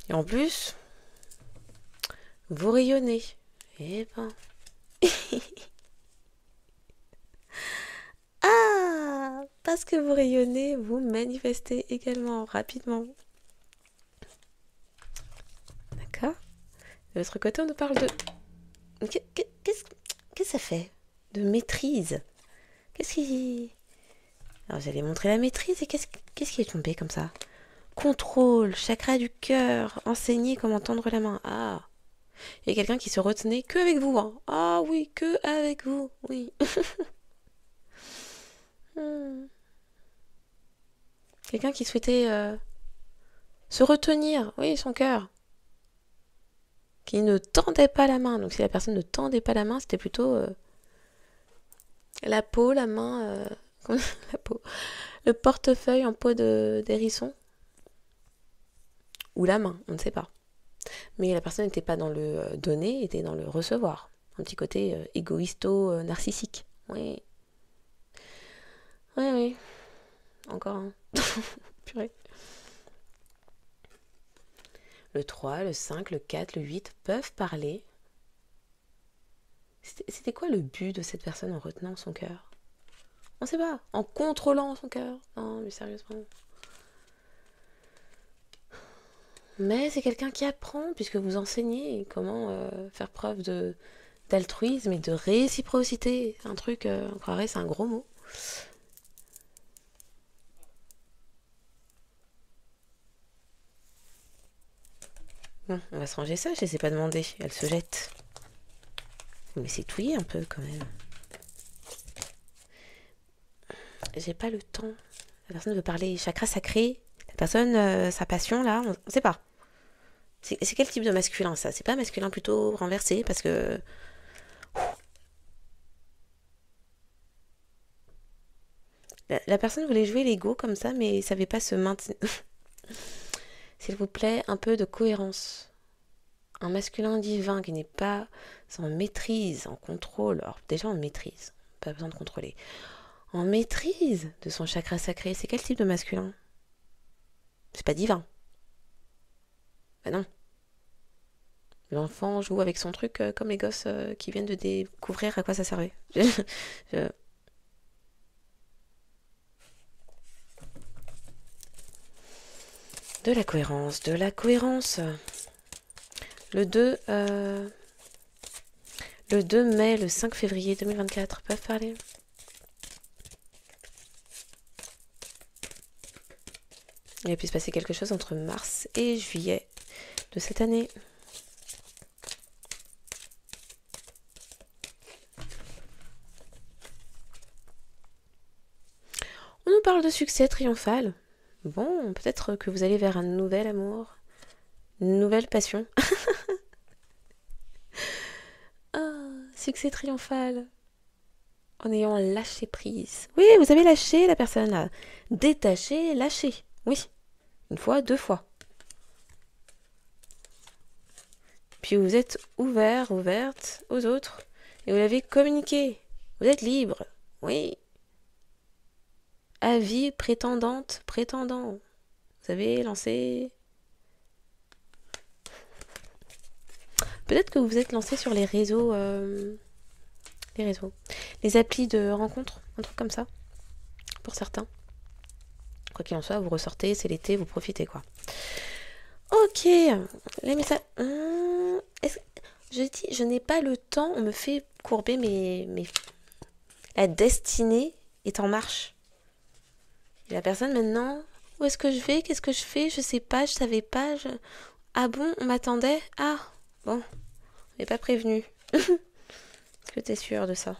Et en plus, vous rayonnez. Eh ben. Ah, parce que vous rayonnez, vous manifestez également rapidement. D'accord? De l'autre côté, on nous parle de... Qu'est-ce que ça fait? De maîtrise. Qu'est-ce qui... Alors, j'allais montrer la maîtrise et qu'est-ce qui est tombé comme ça? Contrôle, chakra du cœur, enseigner comment tendre la main. Ah, Et quelqu'un qui se retenait que avec vous. Hein. Ah oui, que avec vous, oui. Quelqu'un qui souhaitait se retenir, oui, son cœur. Qui ne tendait pas la main. Donc si la personne ne tendait pas la main, c'était plutôt la peau, la main, la peau, le portefeuille en peau d'hérisson. Ou la main, on ne sait pas. Mais la personne n'était pas dans le donner, était dans le recevoir. Un petit côté égoïsto-narcissique. Oui. Oui, oui. Encore un. Purée. Le 3, le 5, le 4, le 8 peuvent parler. C'était quoi le but de cette personne en retenant son cœur? On ne sait pas. En contrôlant son cœur. Non, mais sérieusement. Mais c'est quelqu'un qui apprend, puisque vous enseignez comment faire preuve d'altruisme et de réciprocité. Un truc, on croirait, c'est un gros mot. Bon, on va se ranger ça, je ne les ai pas demandé. Elle se jette. Mais c'est touillé un peu quand même. J'ai pas le temps. La personne veut parler chakra sacré. La personne, sa passion là, on ne sait pas. C'est quel type de masculin ça? C'est pas masculin plutôt renversé parce que... La personne voulait jouer l'ego comme ça mais savait pas se maintenir. S'il vous plaît, un peu de cohérence. Un masculin divin qui n'est pas en maîtrise, en contrôle. Alors déjà en maîtrise, pas besoin de contrôler. En maîtrise de son chakra sacré, c'est quel type de masculin? C'est pas divin. Ben non. L'enfant joue avec son truc comme les gosses qui viennent de découvrir à quoi ça servait. Je- De la cohérence, de la cohérence. Le 2, le 2 mai, le 5 février 2024, peuvent parler. Il a pu se passer quelque chose entre mars et juillet de cette année. On nous parle de succès triomphal. Bon, peut-être que vous allez vers un nouvel amour, une nouvelle passion. Ah, succès triomphal. En ayant lâché prise. Oui, vous avez lâché la personne là. Détaché, lâché. Oui. Une fois, deux fois. Puis vous êtes ouvert, ouverte aux autres. Et vous l'avez communiqué. Vous êtes libre. Oui. Avis prétendante, prétendant. Vous avez lancé... Peut-être que vous vous êtes lancé sur les réseaux... Les réseaux. Les applis de rencontres, un truc comme ça. Pour certains. Quoi qu'il en soit, vous ressortez, c'est l'été, vous profitez quoi. Ok. Les messages... Je dis, je n'ai pas le temps, on me fait courber mes... La destinée est en marche. Et la personne maintenant, où est-ce que je vais? Qu'est-ce que je fais? Je sais pas, je savais pas. Ah bon, on m'attendait? Ah, bon, on n'est pas prévenu. Est-ce que t'es sûr de ça?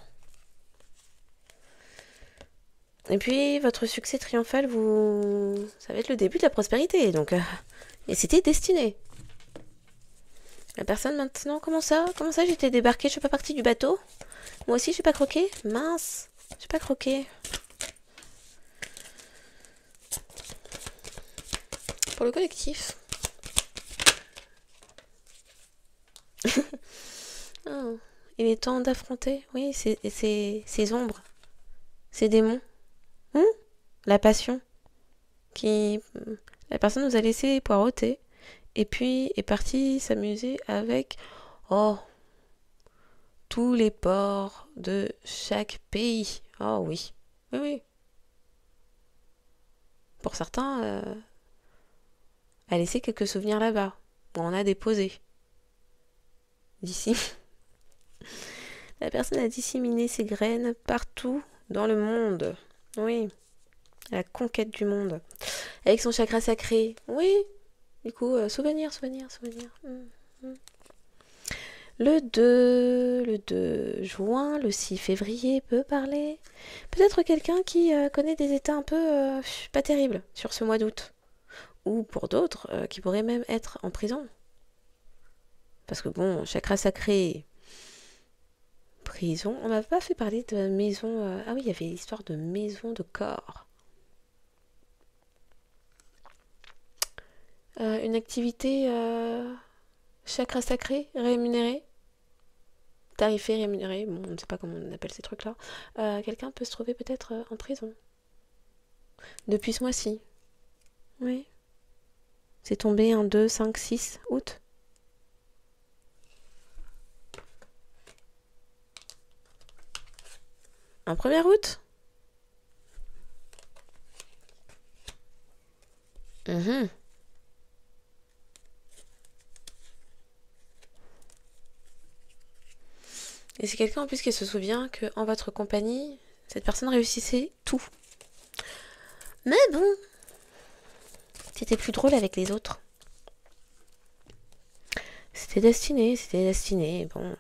Et puis, votre succès triomphal, ça va être le début de la prospérité. Donc, et c'était destiné. La personne maintenant, comment ça? Comment ça, j'étais débarquée, je suis pas partie du bateau? Moi aussi, je suis pas croquée? Mince, je suis pas croquée. Pour le collectif. Oh, il est temps d'affronter, oui, ces ombres, ces démons. La passion qui... La personne nous a laissé poireauter et puis est partie s'amuser avec... Oh, tous les ports de chaque pays. Oh oui, oui, oui. Pour certains, a laissé quelques souvenirs là-bas, où on a déposé. D'ici. La personne a disséminé ses graines partout dans le monde. Oui. La conquête du monde. Avec son chakra sacré. Oui. Du coup, souvenir, souvenir, souvenir. Le 2 juin, le 6 février peut parler. Peut-être quelqu'un qui connaît des états un peu pas terribles sur ce mois d'août. Ou pour d'autres, qui pourraient même être en prison. Parce que bon, chakra sacré, prison. On m'avait pas fait parler de maison. Ah oui, il y avait l'histoire de maison de corps. Une activité chakra sacré rémunérée. Tarifé, rémunéré. Bon, on ne sait pas comment on appelle ces trucs-là. Quelqu'un peut se trouver peut-être en prison. Depuis ce mois-ci. Oui. C'est tombé un 2, 5, 6 août. Un 1er août. Et c'est quelqu'un en plus qui se souvient qu'en votre compagnie, cette personne réussissait tout. Mais bon, c'était plus drôle avec les autres. C'était destiné. Bon.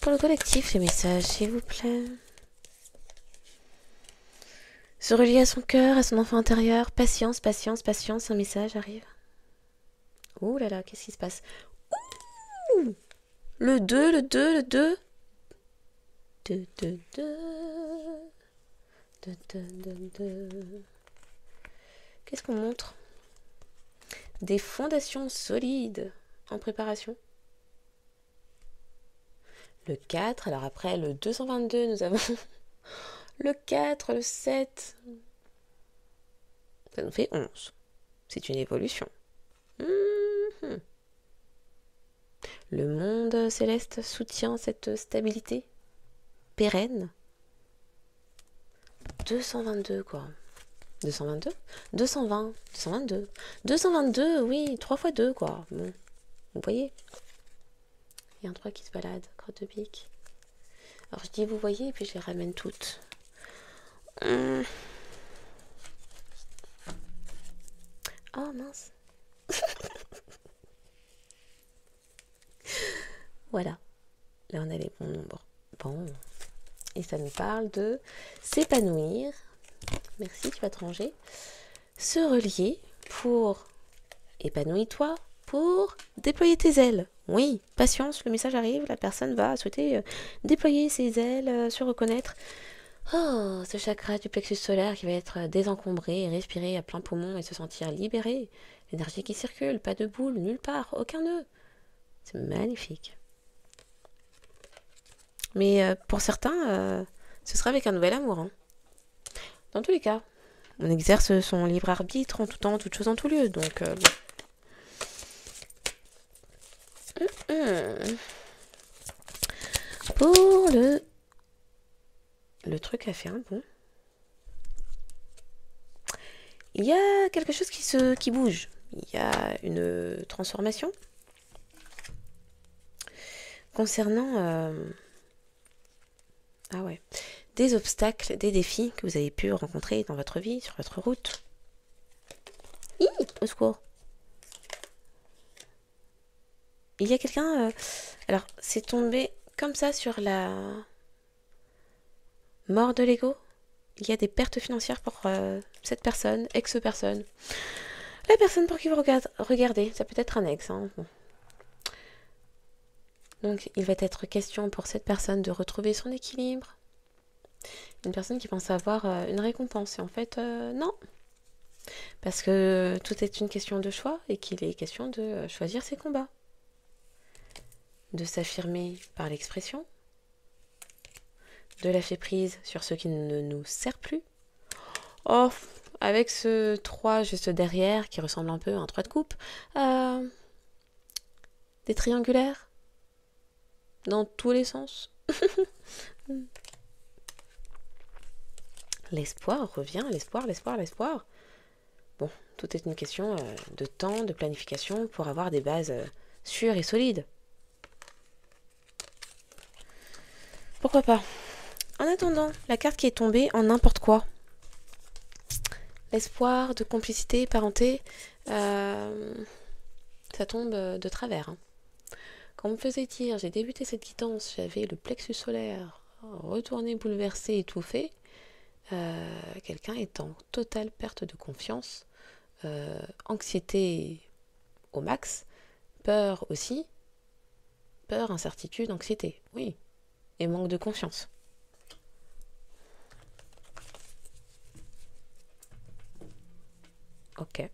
Pour le collectif, les messages, s'il vous plaît. Se relier à son cœur, à son enfant intérieur. Patience, un message arrive. Ouh là là, qu'est-ce qui se passe? Ouh, le 2. 2. Qu'est-ce qu'on montre? Des fondations solides en préparation. Le 4, alors après le 222, nous avons le 4, le 7. Ça nous fait 11. C'est une évolution. Le monde céleste soutient cette stabilité pérenne. 222 quoi. 222 220, 222. 222, oui, 3 fois 2 quoi. Bon, vous voyez. Il y a un 3 qui se balade, crotte de pique. Alors je dis vous voyez, et puis je les ramène toutes. Oh mince. Voilà. Là on a les bons nombres. Bon. Et ça nous parle de s'épanouir. Merci, tu vas te ranger. Se relier pour épanouis-toi, pour déployer tes ailes. Oui, patience, le message arrive, la personne va souhaiter déployer ses ailes, se reconnaître. Oh, ce chakra du plexus solaire qui va être désencombré, respirer à plein poumon et se sentir libéré. L'énergie qui circule, pas de boule, nulle part, aucun nœud. C'est magnifique. Mais pour certains, ce sera avec un nouvel amour. Hein. Dans tous les cas, on exerce son libre arbitre en tout temps, toute chose en tout lieu. Donc, Pour le truc à faire, bon. Il y a quelque chose qui bouge. Il y a une transformation concernant des obstacles, des défis que vous avez pu rencontrer dans votre vie, sur votre route. Au secours. Il y a quelqu'un... alors, c'est tombé comme ça sur la mort de l'ego. Il y a des pertes financières pour cette personne, ex-personne. La personne pour qui vous regardez, ça peut être un ex. Hein. Bon. Donc, il va être question pour cette personne de retrouver son équilibre. Une personne qui pense avoir une récompense. Et en fait, non. Parce que tout est une question de choix et qu'il est question de choisir ses combats. De s'affirmer par l'expression. De lâcher prise sur ce qui ne nous sert plus. Oh, avec ce 3 juste derrière qui ressemble un peu à un 3 de coupe. Des triangulaires. Dans tous les sens. L'espoir revient, l'espoir. Bon, tout est une question de temps, de planification pour avoir des bases sûres et solides. Pourquoi pas? En attendant, la carte qui est tombée en n'importe quoi. L'espoir de complicité, parenté, ça tombe de travers. Hein. Quand on me faisait dire, j'ai débuté cette guidance, j'avais le plexus solaire retourné, bouleversé, étouffé. Quelqu'un est en totale perte de confiance, anxiété au max, peur aussi, peur, incertitude, anxiété, oui, et manque de confiance. Ok.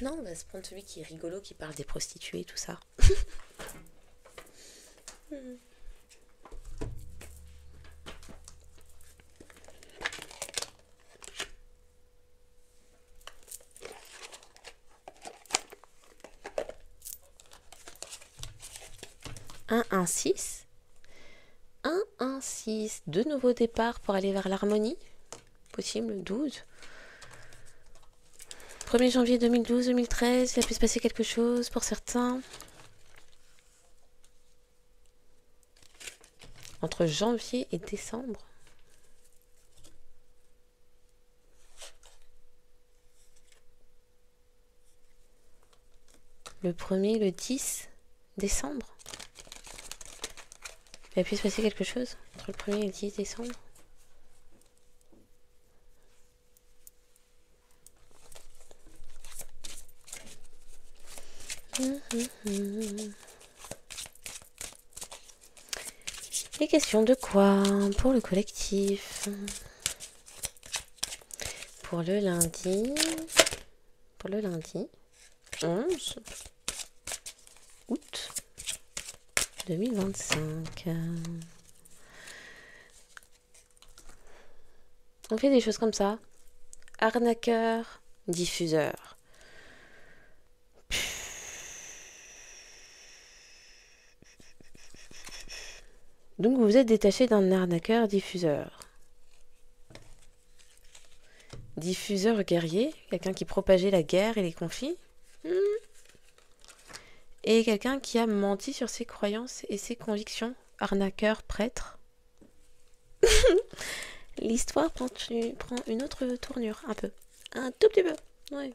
Non, on va se prendre celui qui est rigolo, qui parle des prostituées, tout ça. Un 6. 6. De nouveaux départs pour aller vers l'harmonie. Possible, 12. 1er janvier 2012-2013, il a pu se passer quelque chose pour certains. Entre janvier et décembre. Le 1er, le 10 décembre. Il a pu se passer quelque chose entre le 1er et le 10 décembre. Les questions de quoi pour le collectif? Pour le lundi 11 août 2025. On fait des choses comme ça. Arnaqueur, diffuseur. Donc vous vous êtes détaché d'un arnaqueur diffuseur. Diffuseur guerrier, quelqu'un qui propageait la guerre et les conflits. Et quelqu'un qui a menti sur ses croyances et ses convictions. Arnaqueur, prêtre. L'histoire prend une autre tournure, un peu. Un tout petit peu, ouais.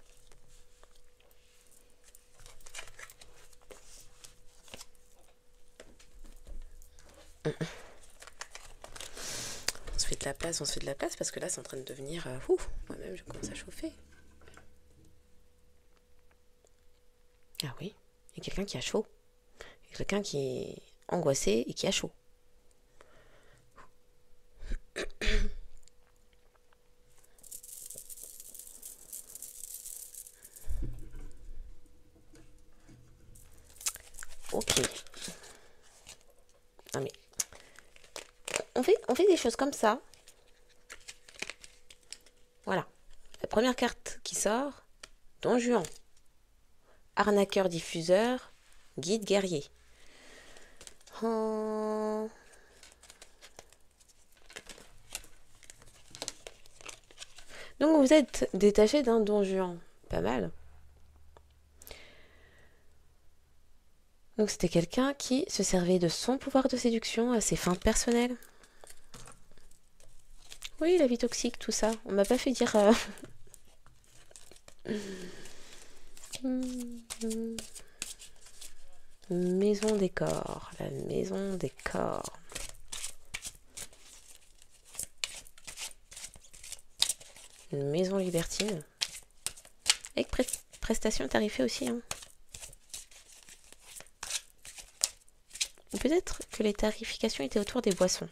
On se fait de la place parce que là c'est en train de devenir... moi-même je commence à chauffer. Ah oui, il y a quelqu'un qui a chaud. Il y a quelqu'un qui est angoissé et qui a chaud. Ok. Non mais... On fait des choses comme ça. Voilà. La première carte qui sort, Don Juan. Arnaqueur diffuseur, guide guerrier. Donc vous êtes détaché d'un Don Juan. Pas mal. Donc c'était quelqu'un qui se servait de son pouvoir de séduction à ses fins personnelles. Oui, la vie toxique, tout ça. On m'a pas fait dire... Maison des corps. La maison des corps. Une maison libertine. Avec prestations tarifées aussi. Hein. Ou peut-être que les tarifications étaient autour des boissons.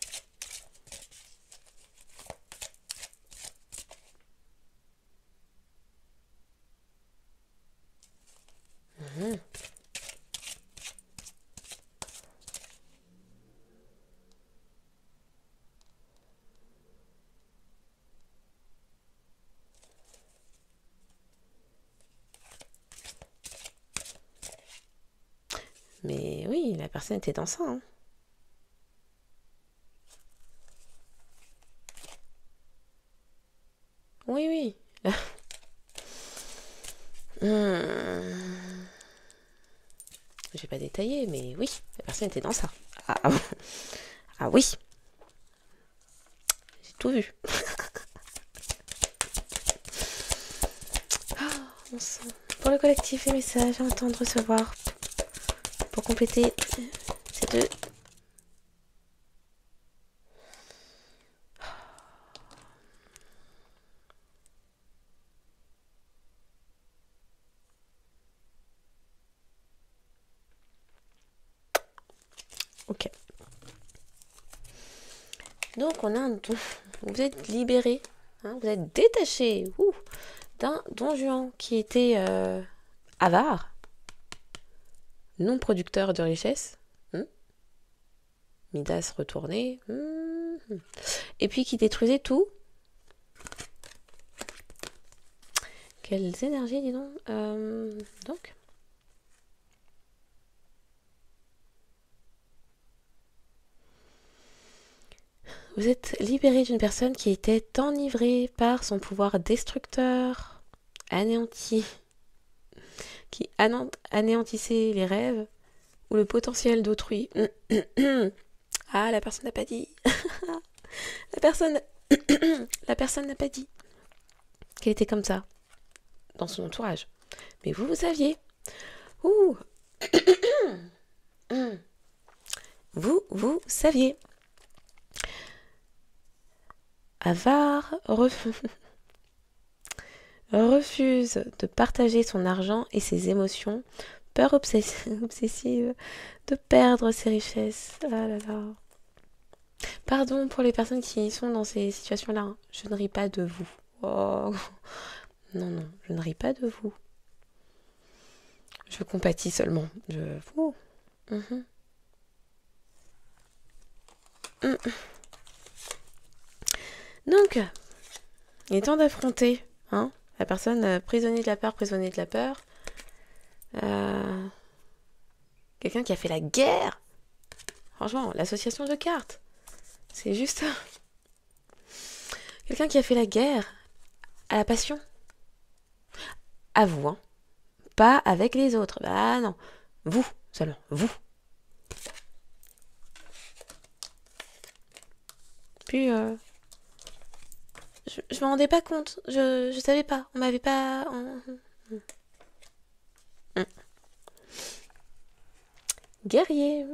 Mais oui, la personne était dans ça. Hein. Oui, oui. Je vais pas détailler, mais oui, la personne était dans ça. Ah oui. J'ai tout vu. Pour le collectif, les messages à entendre recevoir. Pour compléter ces deux. Ok. Donc on a un don. Vous êtes libéré. Hein, vous êtes détaché d'un don Juan qui était avare, non producteur de richesse. Midas retourné. Et puis qui détruisait tout. Quelles énergies, dis donc. Donc. Vous êtes libéré d'une personne qui était enivrée par son pouvoir destructeur, anéanti, qui anéantissait les rêves ou le potentiel d'autrui. Ah, la personne n'a pas dit. La personne n'a pas dit qu'elle était comme ça dans son entourage. Mais vous saviez. Vous saviez. Avare refuse de partager son argent et ses émotions, peur obsessive de perdre ses richesses. Ah là là. Pardon pour les personnes qui sont dans ces situations-là. Hein. Je ne ris pas de vous. Oh. Non, je ne ris pas de vous. Je compatis seulement. Donc, il est temps d'affronter la personne prisonnier de la peur. Quelqu'un qui a fait la guerre. Franchement, l'association de cartes. C'est juste quelqu'un qui a fait la guerre à la passion. À vous, hein. Pas avec les autres. Bah non. Vous, seulement. Vous. Puis, je m'en rendais pas compte. Je savais pas. On m'avait pas... Guerrier.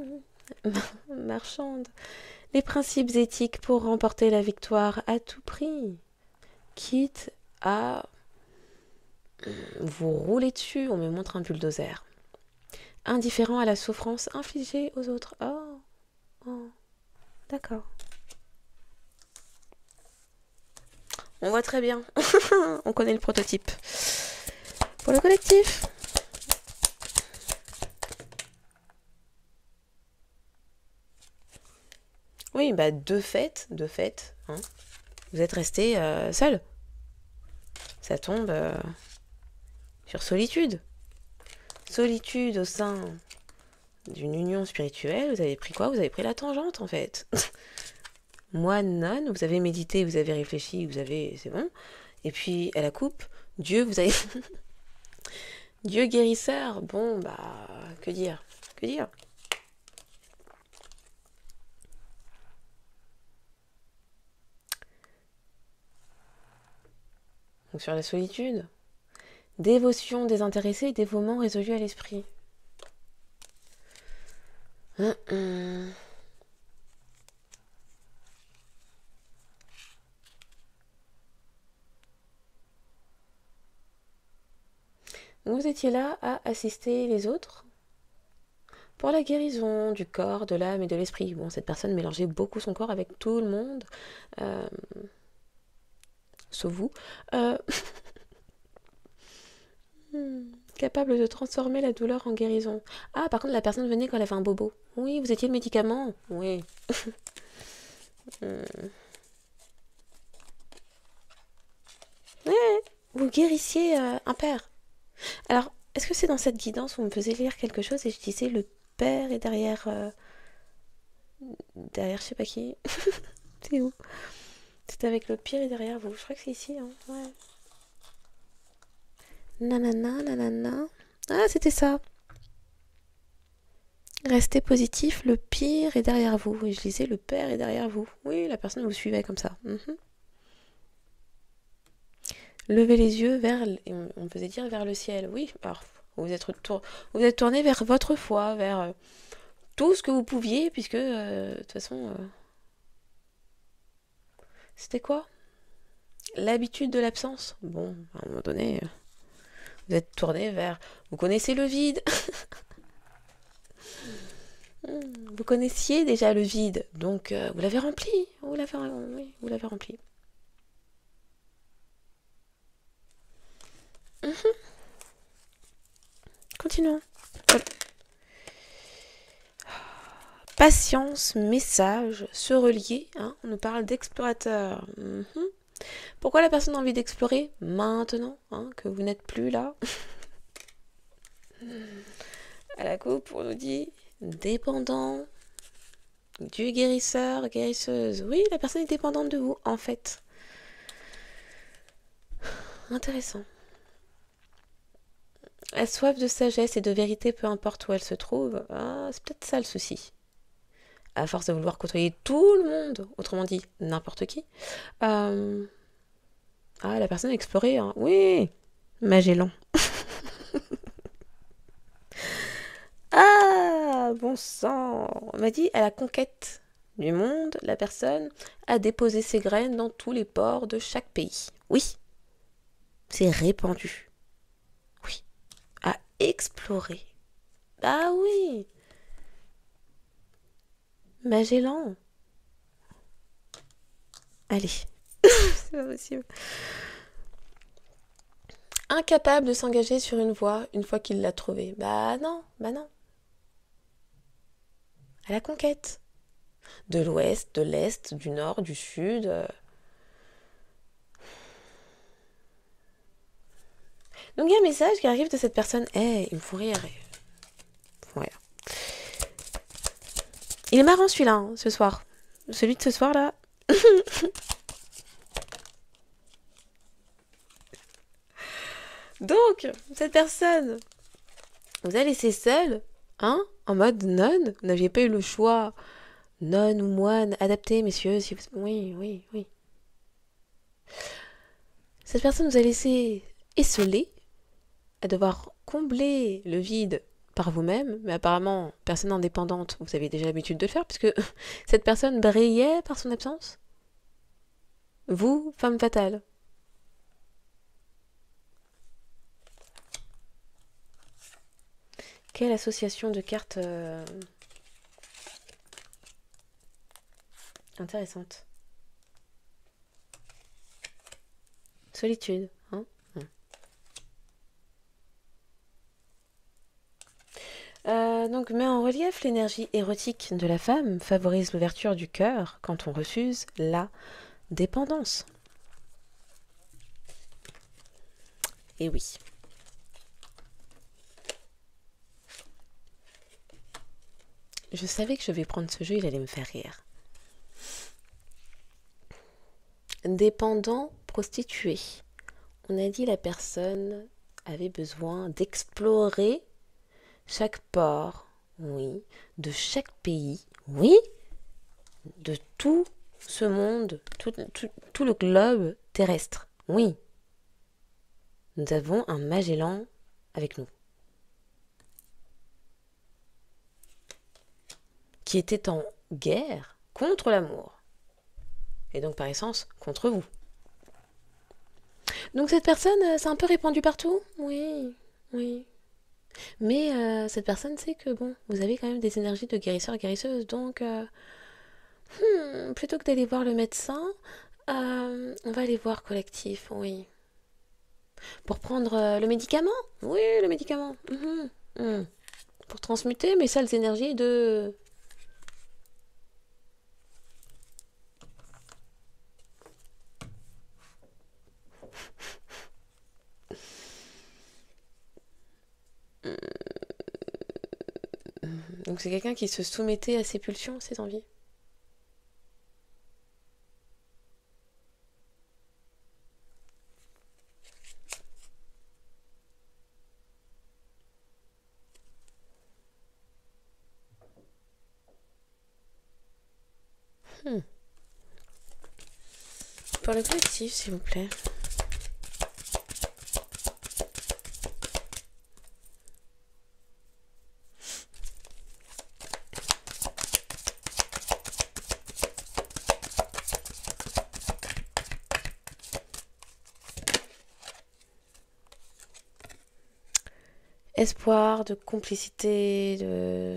Marchande. Les principes éthiques pour remporter la victoire à tout prix. Quitte à vous rouler dessus, on me montre un bulldozer. Indifférent à la souffrance infligée aux autres. Oh. D'accord. On voit très bien. On connaît le prototype. Pour le collectif. Oui, bah de fait, hein, vous êtes resté seul. Ça tombe sur solitude. Solitude au sein d'une union spirituelle. Vous avez pris quoi? Vous avez pris la tangente en fait. Moi, non, vous avez médité, vous avez réfléchi, c'est bon. Et puis, à la coupe, Dieu, vous avez... Dieu guérisseur, bon, bah, que dire? Donc, sur la solitude, dévotion désintéressée, dévouement résolu à l'esprit. Vous étiez là à assister les autres pour la guérison du corps, de l'âme et de l'esprit. Bon, cette personne mélangeait beaucoup son corps avec tout le monde, sauf vous. Capable de transformer la douleur en guérison. Ah, par contre, la personne venait quand elle avait un bobo. Oui, vous étiez le médicament. Oui. Ouais, vous guérissiez un père. Alors, est-ce que c'est dans cette guidance où on me faisait lire quelque chose et je disais le père est derrière... derrière je sais pas qui. C'est où? C'est avec le pire et derrière vous. Je crois que c'est ici. Hein. Ouais. Nanana. Ah, c'était ça. Restez positif, le pire est derrière vous. Et je lisais le père est derrière vous. Oui, la personne vous suivait comme ça. Levez les yeux vers, on faisait dire vers le ciel. Oui, alors vous vous êtes tourné vers votre foi, vers tout ce que vous pouviez, puisque de toute façon, c'était quoi? L'habitude de l'absence. Bon, à un moment donné, vous êtes tourné vers. Vous connaissez le vide. Vous connaissiez déjà le vide, donc vous l'avez rempli. Oui, vous l'avez rempli. Continuons. Voilà. Patience, message, se relier. Hein, on nous parle d'explorateur. Pourquoi la personne a envie d'explorer maintenant, hein, que vous n'êtes plus là? À la coupe, on nous dit dépendant du guérisseur, guérisseuse. Oui, la personne est dépendante de vous, en fait. Intéressant. Elle soif de sagesse et de vérité, peu importe où elle se trouve. Ah, c'est peut-être ça le souci. À force de vouloir côtoyer tout le monde, autrement dit n'importe qui. Ah, la personne a exploré. Hein. Oui, Magellan. Ah, bon sang. On m'a dit à la conquête du monde, la personne a déposé ses graines dans tous les ports de chaque pays. Oui, c'est répandu. Oui, à explorer. Ah oui, Magellan. Allez, c'est pas possible. Incapable de s'engager sur une voie une fois qu'il l'a trouvée. Bah non, bah non. À la conquête. De l'ouest, de l'est, du nord, du sud. Donc il y a un message qui arrive de cette personne. Eh, il me faut rire. Ouais. Il est marrant celui-là, hein, ce soir. Celui de ce soir-là. Donc, cette personne vous a laissé seule, hein, en mode nonne. Vous n'aviez pas eu le choix. Nonne ou moine, adapté, messieurs. Si vous... Oui, oui, oui. Cette personne vous a laissé esselée, à devoir combler le vide par vous-même, mais apparemment, personne indépendante, vous avez déjà l'habitude de le faire, puisque cette personne brillait par son absence. Vous, femme fatale. Quelle association de cartes intéressante. Solitude, hein. Donc, met en relief l'énergie érotique de la femme, favorise l'ouverture du cœur quand on refuse la dépendance. Et oui. Je savais que je vais prendre ce jeu, il allait me faire rire. Dépendant, prostituée. On a dit la personne avait besoin d'explorer chaque port, oui, de chaque pays, oui, de tout ce monde, tout le globe terrestre, oui. Nous avons un Magellan avec nous, qui était en guerre contre l'amour, et donc par essence contre vous. Donc cette personne, c'est un peu répandu partout, oui, oui. Mais cette personne sait que bon, vous avez quand même des énergies de guérisseur, guérisseuse, donc plutôt que d'aller voir le médecin, on va aller voir collectif, oui. Pour prendre le médicament? Oui, le médicament. Pour transmuter mes sales énergies de... Donc c'est quelqu'un qui se soumettait à ses pulsions, ses envies. Pour le collectif, s'il vous plaît. espoir, de complicité, de...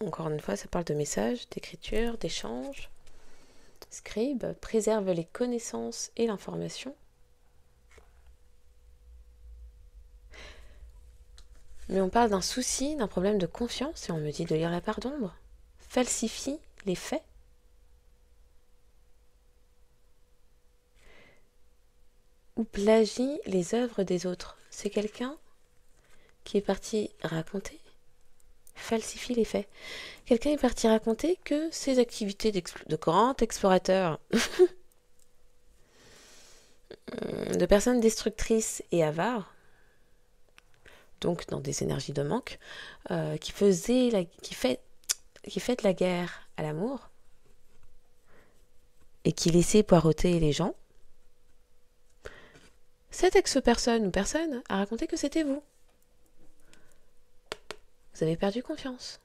Encore une fois, ça parle de messages, d'écriture, d'échange. Scribe préserve les connaissances et l'information. Mais on parle d'un souci, d'un problème de confiance, et on me dit de lire la part d'ombre. Falsifie les faits. Ou plagie les œuvres des autres. C'est quelqu'un qui est parti raconter, falsifie les faits. Quelqu'un est parti raconter que ses activités de grand explorateur, de personnes destructrices et avares, donc dans des énergies de manque, qui fêtent la guerre à l'amour et qui laissaient poireauter les gens, cette ex-personne ou personne a raconté que c'était vous. Vous avez perdu confiance.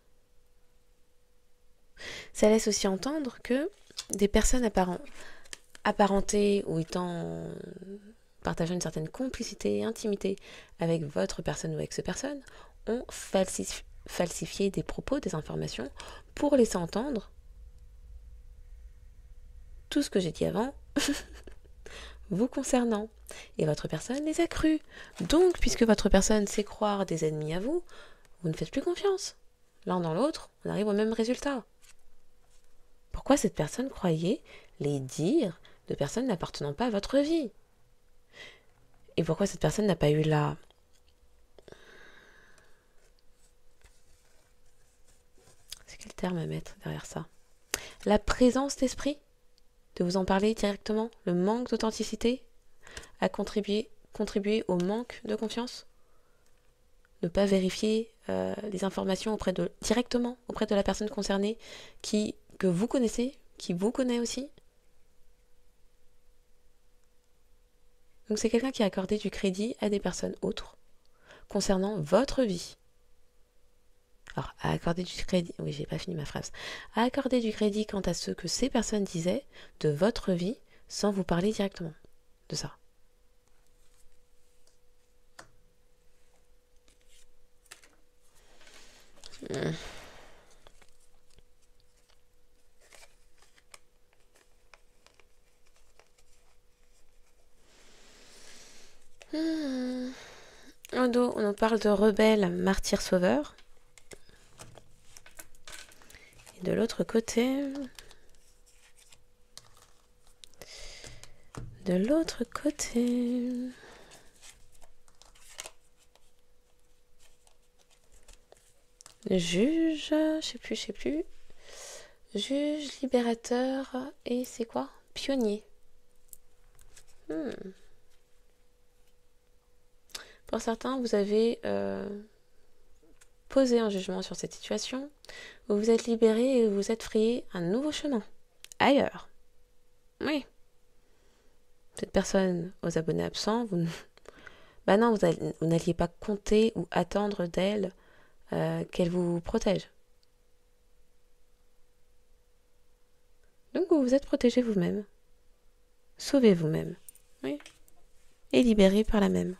Ça laisse aussi entendre que des personnes apparentées ou partageant une certaine complicité et intimité avec votre personne ou ex-personne ont falsifié des propos, des informations pour laisser entendre tout ce que j'ai dit avant vous concernant. Et votre personne les a crus. Donc, puisque votre personne sait croire des ennemis à vous, vous ne faites plus confiance. L'un dans l'autre, on arrive au même résultat. Pourquoi cette personne croyait les dires de personnes n'appartenant pas à votre vie? Et pourquoi cette personne n'a pas eu C'est quel terme à mettre derrière ça? La présence d'esprit de vous en parler directement, le manque d'authenticité a contribué au manque de confiance. Ne pas vérifier les informations directement auprès de la personne concernée que vous connaissez, qui vous connaît aussi. Donc c'est quelqu'un qui a accordé du crédit à des personnes autres concernant votre vie. Alors, à accorder du crédit... Oui, j'ai pas fini ma phrase. À accorder du crédit quant à ce que ces personnes disaient de votre vie sans vous parler directement de ça. En dos, on parle de rebelle, martyr, sauveur. Et de l'autre côté... Juge, je sais plus. Juge, libérateur, et c'est quoi? Pionnier. Pour certains, vous avez posé un jugement sur cette situation, vous vous êtes libéré et vous vous êtes frayé un nouveau chemin, ailleurs. Oui. Cette personne aux abonnés absents, vous n'alliez pas compter ou attendre d'elle qu'elle vous protège. Donc vous vous êtes protégé vous-même. Sauvez vous-même. Oui. Et libéré par la même.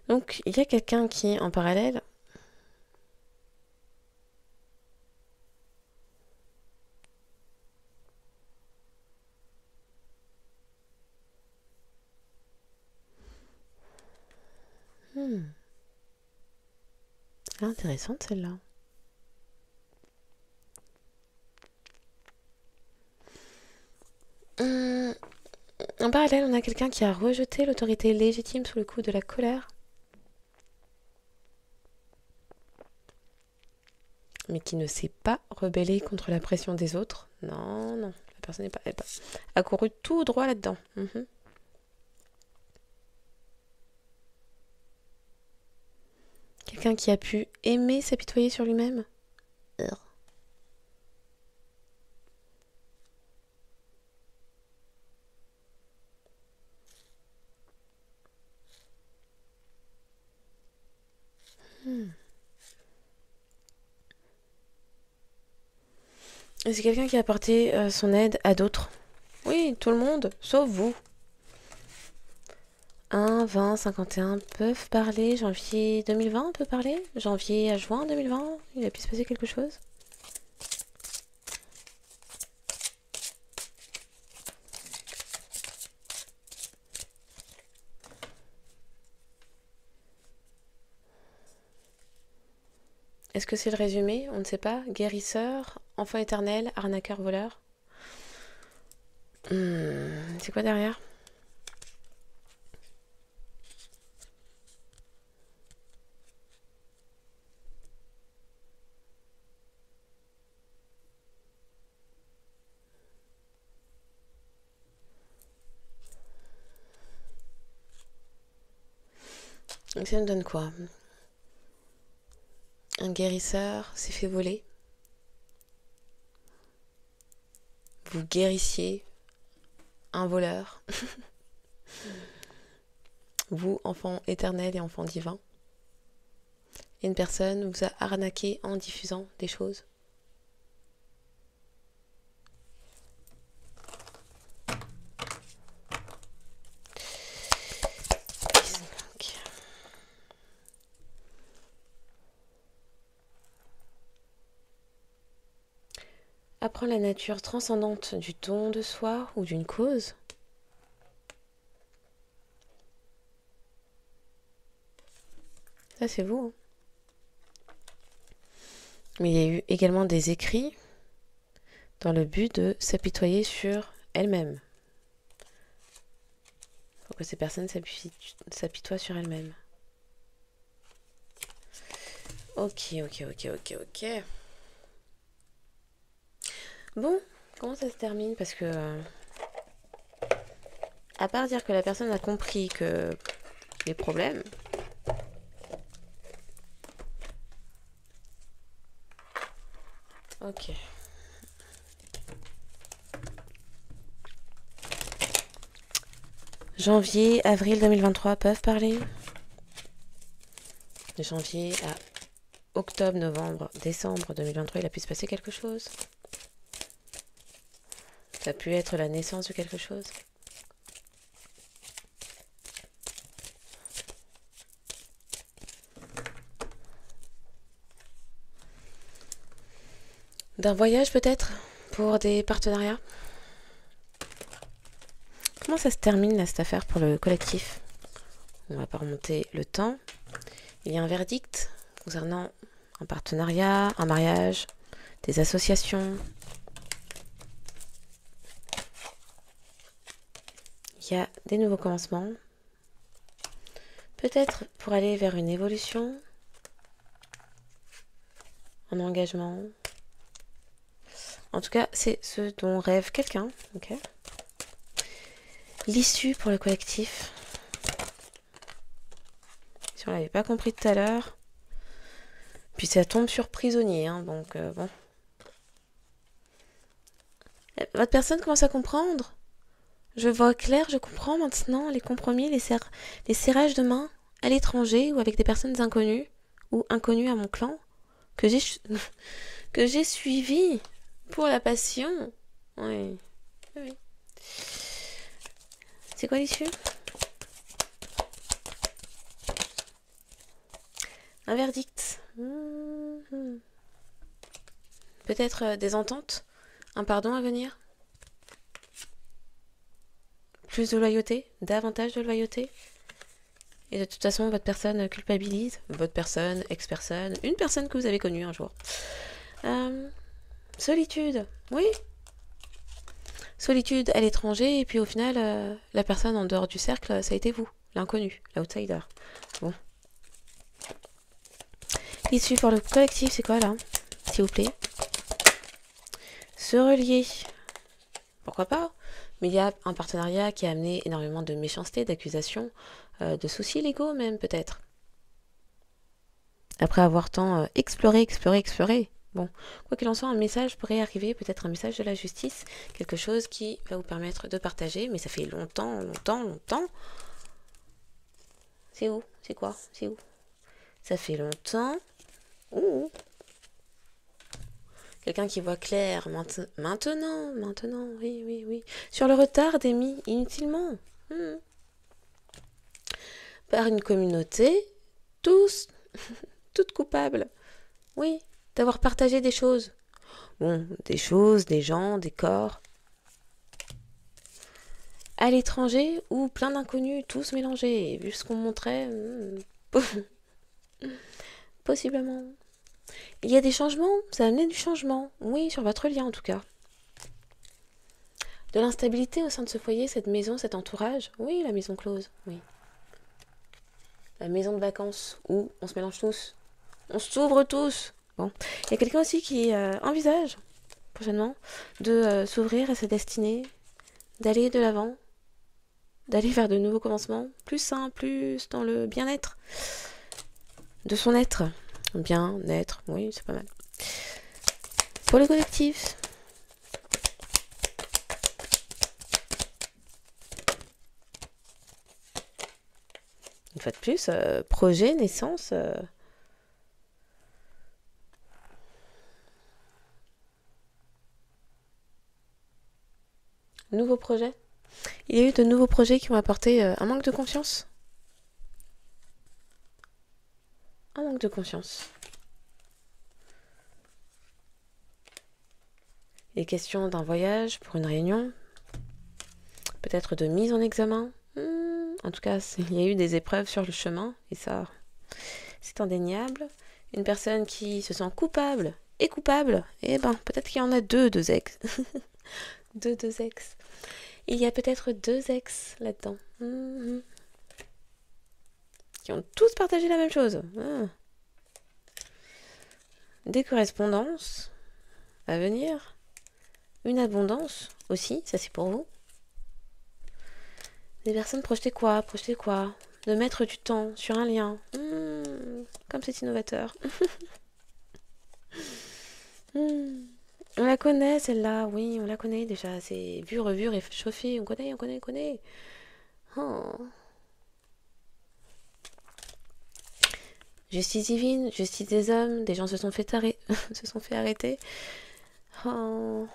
Donc, il y a quelqu'un qui, en parallèle, intéressante celle-là. En parallèle, on a quelqu'un qui a rejeté l'autorité légitime sous le coup de la colère, mais qui ne s'est pas rebellé contre la pression des autres. Non, la personne a couru tout droit là-dedans. Quelqu'un qui a pu aimer s'apitoyer sur lui-même. C'est quelqu'un qui a apporté son aide à d'autres. Oui, tout le monde, sauf vous. 1, 20, 51 peuvent parler. Janvier 2020 peut parler. Janvier à juin 2020, il a pu se passer quelque chose. Est-ce que c'est le résumé? On ne sait pas. Guérisseur, enfant éternel, arnaqueur, voleur. C'est quoi derrière? Ça me donne quoi? Un guérisseur s'est fait voler. Vous guérissiez un voleur. Vous, enfant éternel et enfant divin. Et une personne vous a arnaqué en diffusant des choses. Apprendre la nature transcendante du don de soi ou d'une cause. Ça, c'est vous. Mais il y a eu également des écrits dans le but de s'apitoyer sur elle-même. Pour que ces personnes s'apitoient sur elles-mêmes. Ok. Bon, comment ça se termine? Parce que, à part dire que la personne a compris que les problèmes, ok. Janvier, avril 2023 peuvent parler. De janvier à octobre, novembre, décembre 2023, il a pu se passer quelque chose. Ça a pu être la naissance de quelque chose. D'un voyage peut-être pour des partenariats. Comment ça se termine là, cette affaire pour le collectif? On va pas remonter le temps. Il y a un verdict concernant un partenariat, un mariage, des associations. Il y a des nouveaux commencements. Peut-être pour aller vers une évolution, un engagement. En tout cas, c'est ce dont rêve quelqu'un. Okay. L'issue pour le collectif. Si on l'avait pas compris tout à l'heure. Puis ça tombe sur prisonnier, hein, donc bon. Votre personne commence à comprendre. Je vois clair, je comprends maintenant les compromis, les serrages de main à l'étranger ou avec des personnes inconnues ou inconnues à mon clan que j'ai suivi pour la passion. Oui. C'est quoi l'issue? Un verdict. Peut-être des ententes, un pardon à venir. Plus de loyauté, davantage de loyauté. Et de toute façon, votre personne culpabilise. Votre personne, ex-personne, une personne que vous avez connue un jour. Solitude, oui. Solitude à l'étranger, et puis au final, la personne en dehors du cercle, ça a été vous, l'inconnu, l'outsider. Bon. L'issue pour le collectif, c'est quoi là? S'il vous plaît. Se relier. Pourquoi pas? Mais il y a un partenariat qui a amené énormément de méchanceté, d'accusations, de soucis légaux même peut-être. Après avoir tant exploré. Bon, quoi qu'il en soit, un message pourrait arriver, peut-être un message de la justice, quelque chose qui va vous permettre de partager, mais ça fait longtemps. C'est où? C'est quoi? C'est où? Ça fait longtemps. Ouh. Quelqu'un qui voit clair maintenant, oui, oui, oui. Sur le retard d'émis inutilement. Par une communauté, tous, toutes coupables. Oui, d'avoir partagé des choses. Bon, des choses, des gens, des corps. À l'étranger ou plein d'inconnus, tous mélangés. Et vu ce qu'on montrait, possiblement. Il y a des changements, ça a amené du changement. Oui, sur votre lien en tout cas. De l'instabilité au sein de ce foyer, cette maison, cet entourage. Oui, la maison close, oui. La maison de vacances où on se mélange tous. On s'ouvre tous. Bon. Il y a quelqu'un aussi qui envisage prochainement de s'ouvrir à sa destinée, d'aller de l'avant, d'aller vers de nouveaux commencements, plus sains, plus dans le bien-être de son être. Bien-être, oui, c'est pas mal. Pour le collectif. Une fois de plus, projet, naissance. Nouveaux projets. Il y a eu de nouveaux projets qui ont apporté un manque de confiance. Un manque de confiance. Il est question d'un voyage pour une réunion. Peut-être de mise en examen. En tout cas, il y a eu des épreuves sur le chemin. Et ça, c'est indéniable. Une personne qui se sent coupable et coupable. Eh ben, peut-être qu'il y en a deux ex. deux ex. Il y a peut-être 2 ex là-dedans. Qui ont tous partagé la même chose. Des correspondances à venir. Une abondance aussi, ça c'est pour vous. Des personnes projetées quoi? De mettre du temps sur un lien. Comme c'est innovateur. On la connaît celle-là, oui, on la connaît déjà. C'est vu, revu, réchauffé. On connaît. Oh. Justice divine, justice des hommes, des gens se sont fait arrêter. Oh.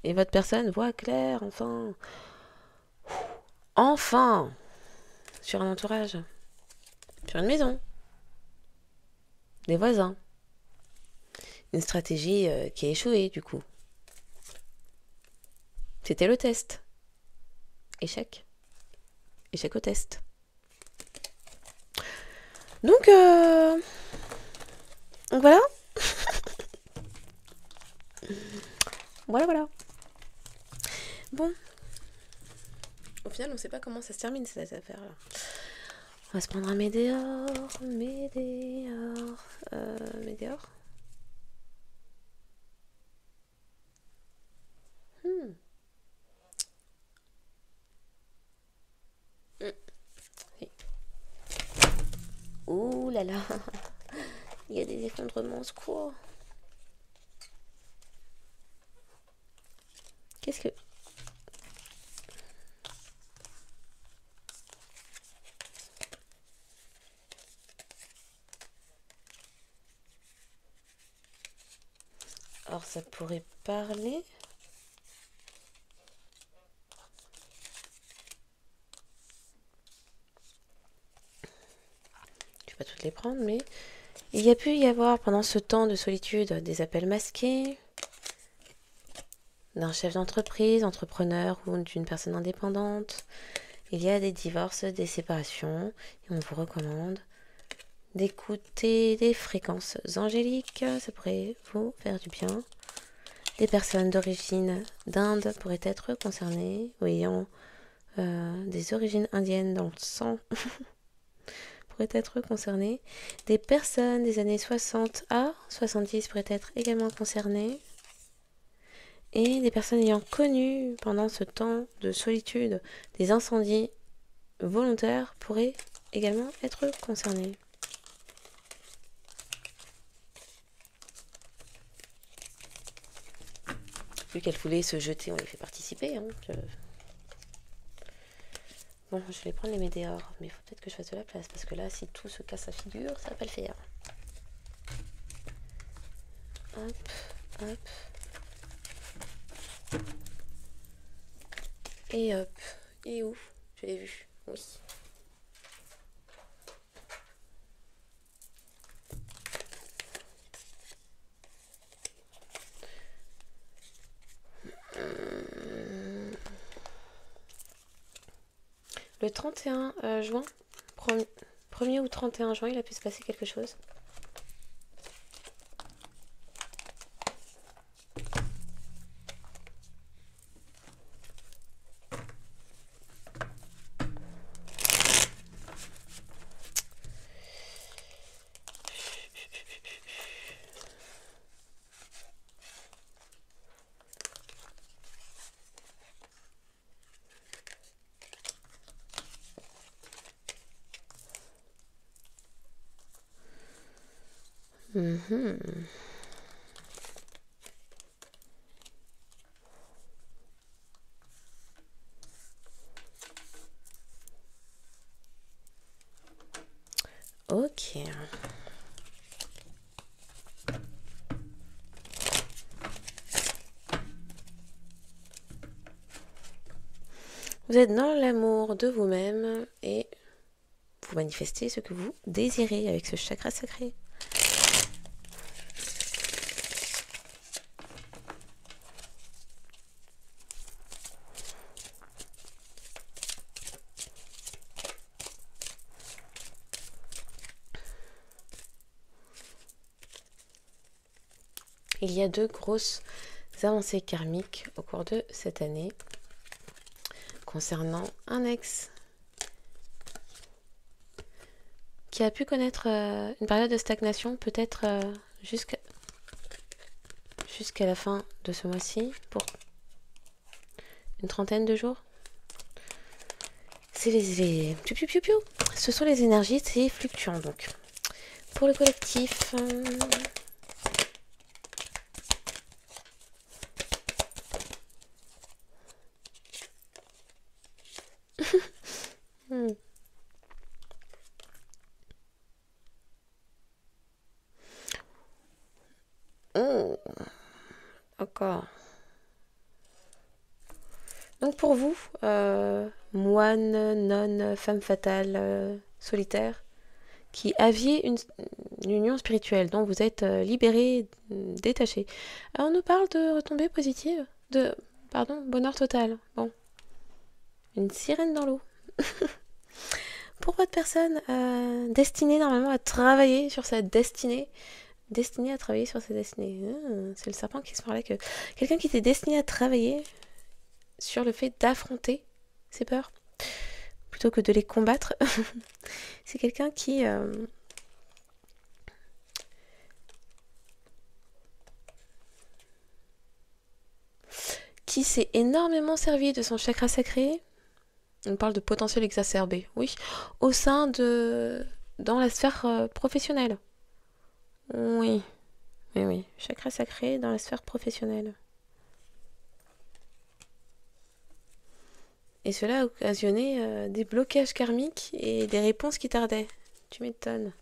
Et votre personne voit clair, enfin. Enfin. Sur un entourage. Sur une maison. Des voisins. Une stratégie qui a échoué, du coup. C'était le test. Échec. Échec au test. Donc voilà. Voilà. Bon. Au final, on ne sait pas comment ça se termine, cette affaire-là. On va se prendre un météore. Météore. Ouh là là. Il y a des effondrements, secours. Qu'est-ce que... Alors ça pourrait parler... Je vais pas toutes les prendre, mais... Il y a pu y avoir pendant ce temps de solitude des appels masqués d'un chef d'entreprise, entrepreneur ou d'une personne indépendante. Il y a des divorces, des séparations, et on vous recommande d'écouter des fréquences angéliques, ça pourrait vous faire du bien. Des personnes d'origine d'Inde pourraient être concernées, ou ayant des origines indiennes dans le sang pourraient être concernées. Des personnes des années 60 à 70 pourraient être également concernées. Et des personnes ayant connu pendant ce temps de solitude des incendies volontaires pourraient également être concernées. Vu qu'elle voulait se jeter, on les fait participer. Bon, je vais prendre les météores, mais il faut peut-être que je fasse de la place, parce que là, si tout se casse à figure, ça va pas le faire. Hop, hop. Et hop. Et où? Je l'ai vu. Oui. Le 31 juin, 1er ou 31 juin, il a pu se passer quelque chose. Ok. Vous êtes dans l'amour de vous-même et vous manifestez ce que vous désirez avec ce chakra sacré. Il y a 2 grosses avancées karmiques au cours de cette année concernant un ex qui a pu connaître une période de stagnation, peut-être jusqu'à la fin de ce mois-ci, pour une 30aine de jours. C'est ce sont les énergies, c'est fluctuant donc. Pour le collectif, oh, encore. Donc pour vous, moine, nonne, femme fatale, solitaire, qui aviez une union spirituelle dont vous êtes libéré, détaché. Alors on nous parle de retombées positives, bonheur total. Bon, une sirène dans l'eau. Pour votre personne destinée normalement à travailler sur sa destinée, destinée à travailler sur sa destinée. C'est le serpent qui se parlait que quelqu'un qui était destiné à travailler sur le fait d'affronter ses peurs plutôt que de les combattre. C'est quelqu'un qui s'est énormément servi de son chakra sacré. On parle de potentiel exacerbé, oui, au sein dans la sphère professionnelle. Oui, chakra sacré dans la sphère professionnelle. Et cela a occasionné des blocages karmiques et des réponses qui tardaient. Tu m'étonnes.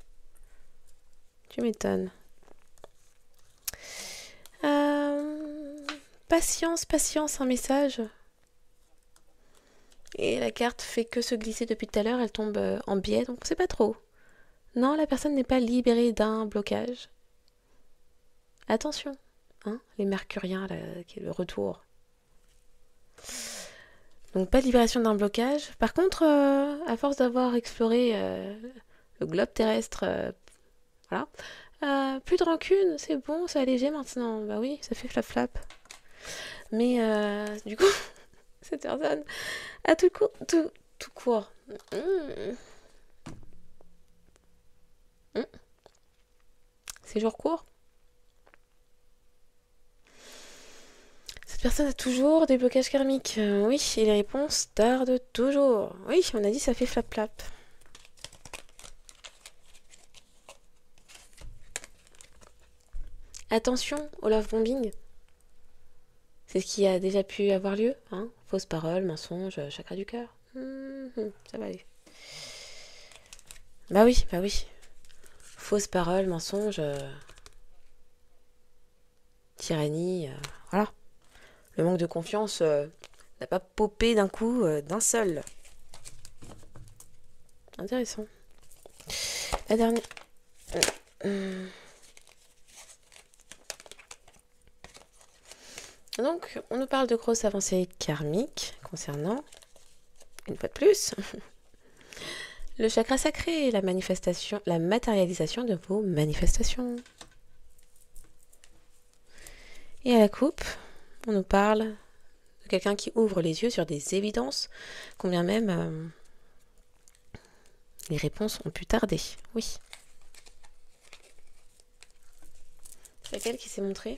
Patience, un message. Et la carte fait que se glisser depuis tout à l'heure, elle tombe en biais, donc on sait pas trop. Non, la personne n'est pas libérée d'un blocage. Attention, hein, les mercuriens, là, qui est le retour. Donc pas de libération d'un blocage. Par contre, à force d'avoir exploré le globe terrestre, voilà, plus de rancune, c'est bon, c'est allégé maintenant. Bah oui, ça fait flap-flap. Mais du coup, cette personne a tout court. Séjour court. Cette personne a toujours des blocages karmiques. Oui, et les réponses tardent toujours. Oui, on a dit ça fait flap-flap. Attention au love bombing. C'est ce qui a déjà pu avoir lieu. Hein, fausses paroles, mensonges, chakra du cœur. Ça va aller. Bah oui. Fausses paroles, mensonges. tyrannie. Voilà. Le manque de confiance n'a pas popé d'un coup, d'un seul. Intéressant. La dernière... Donc, on nous parle de grosses avancées karmiques concernant, une fois de plus, le chakra sacré, la manifestation, la matérialisation de vos manifestations. Et à la coupe, on nous parle de quelqu'un qui ouvre les yeux sur des évidences, combien même les réponses ont pu tarder. Oui. C'est laquelle qui s'est montrée?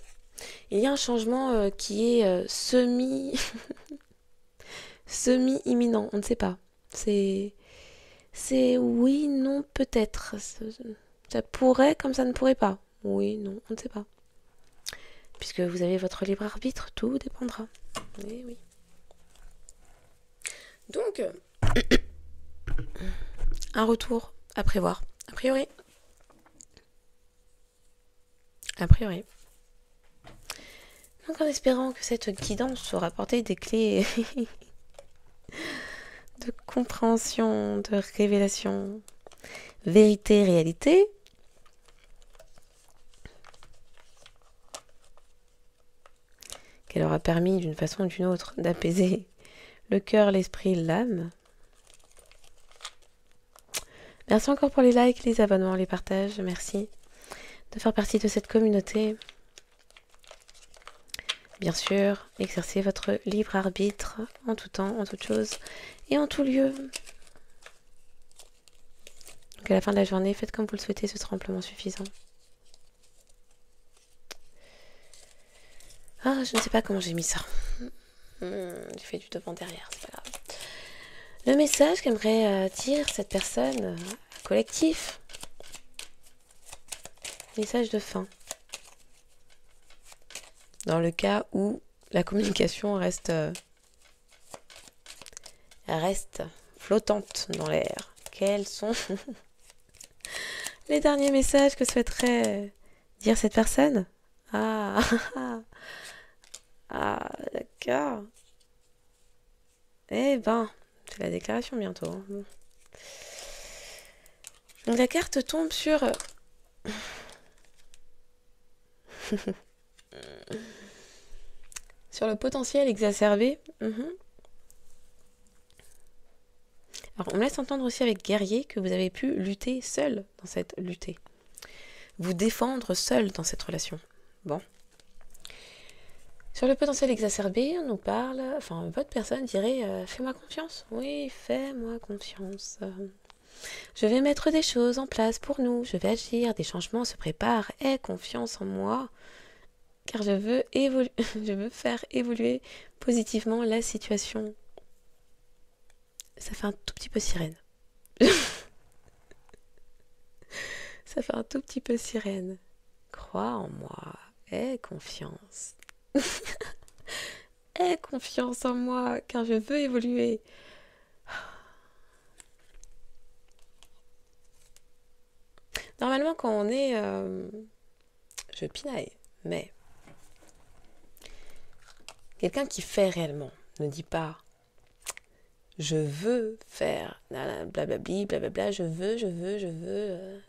Il y a un changement qui est semi-imminent, on ne sait pas. C'est oui, non, peut-être. Ça pourrait comme ça ne pourrait pas. Oui, non, on ne sait pas. Puisque vous avez votre libre arbitre, tout dépendra. Oui, oui. Donc, un retour à prévoir. A priori. A priori. Donc en espérant que cette guidance saura apporter des clés de compréhension, de révélation, vérité, réalité, qu'elle aura permis d'une façon ou d'une autre d'apaiser le cœur, l'esprit, l'âme. Merci encore pour les likes, les abonnements, les partages. Merci de faire partie de cette communauté. Bien sûr, exercez votre libre arbitre en tout temps, en toute chose et en tout lieu. Donc à la fin de la journée, faites comme vous le souhaitez, ce sera amplement suffisant. Ah, je ne sais pas comment j'ai mis ça. J'ai fait du devant derrière, c'est pas grave. Le message qu'aimerait dire cette personne collectif. Message de fin. Dans le cas où la communication reste flottante dans l'air. Quels sont les derniers messages que souhaiterait dire cette personne? Ah, d'accord. Eh ben, c'est la déclaration bientôt. Bon. Donc la carte tombe sur... sur le potentiel exacerbé. Alors, on me laisse entendre aussi avec guerrier que vous avez pu lutter seul dans cette lutte. Vous défendre seul dans cette relation. Bon. Sur le potentiel exacerbé, on nous parle... Enfin, votre personne dirait fais-moi confiance. Oui, fais-moi confiance. Je vais mettre des choses en place pour nous. Je vais agir. Des changements se préparent. Aie confiance en moi. Car je veux faire évoluer positivement la situation. Ça fait un tout petit peu sirène. Ça fait un tout petit peu sirène. Crois en moi. Aie confiance. Aie confiance en moi, car je veux évoluer. Normalement, quand on est... je pinaille, mais... Quelqu'un qui fait réellement ne dit pas je veux faire blablabli, blablabla, je veux,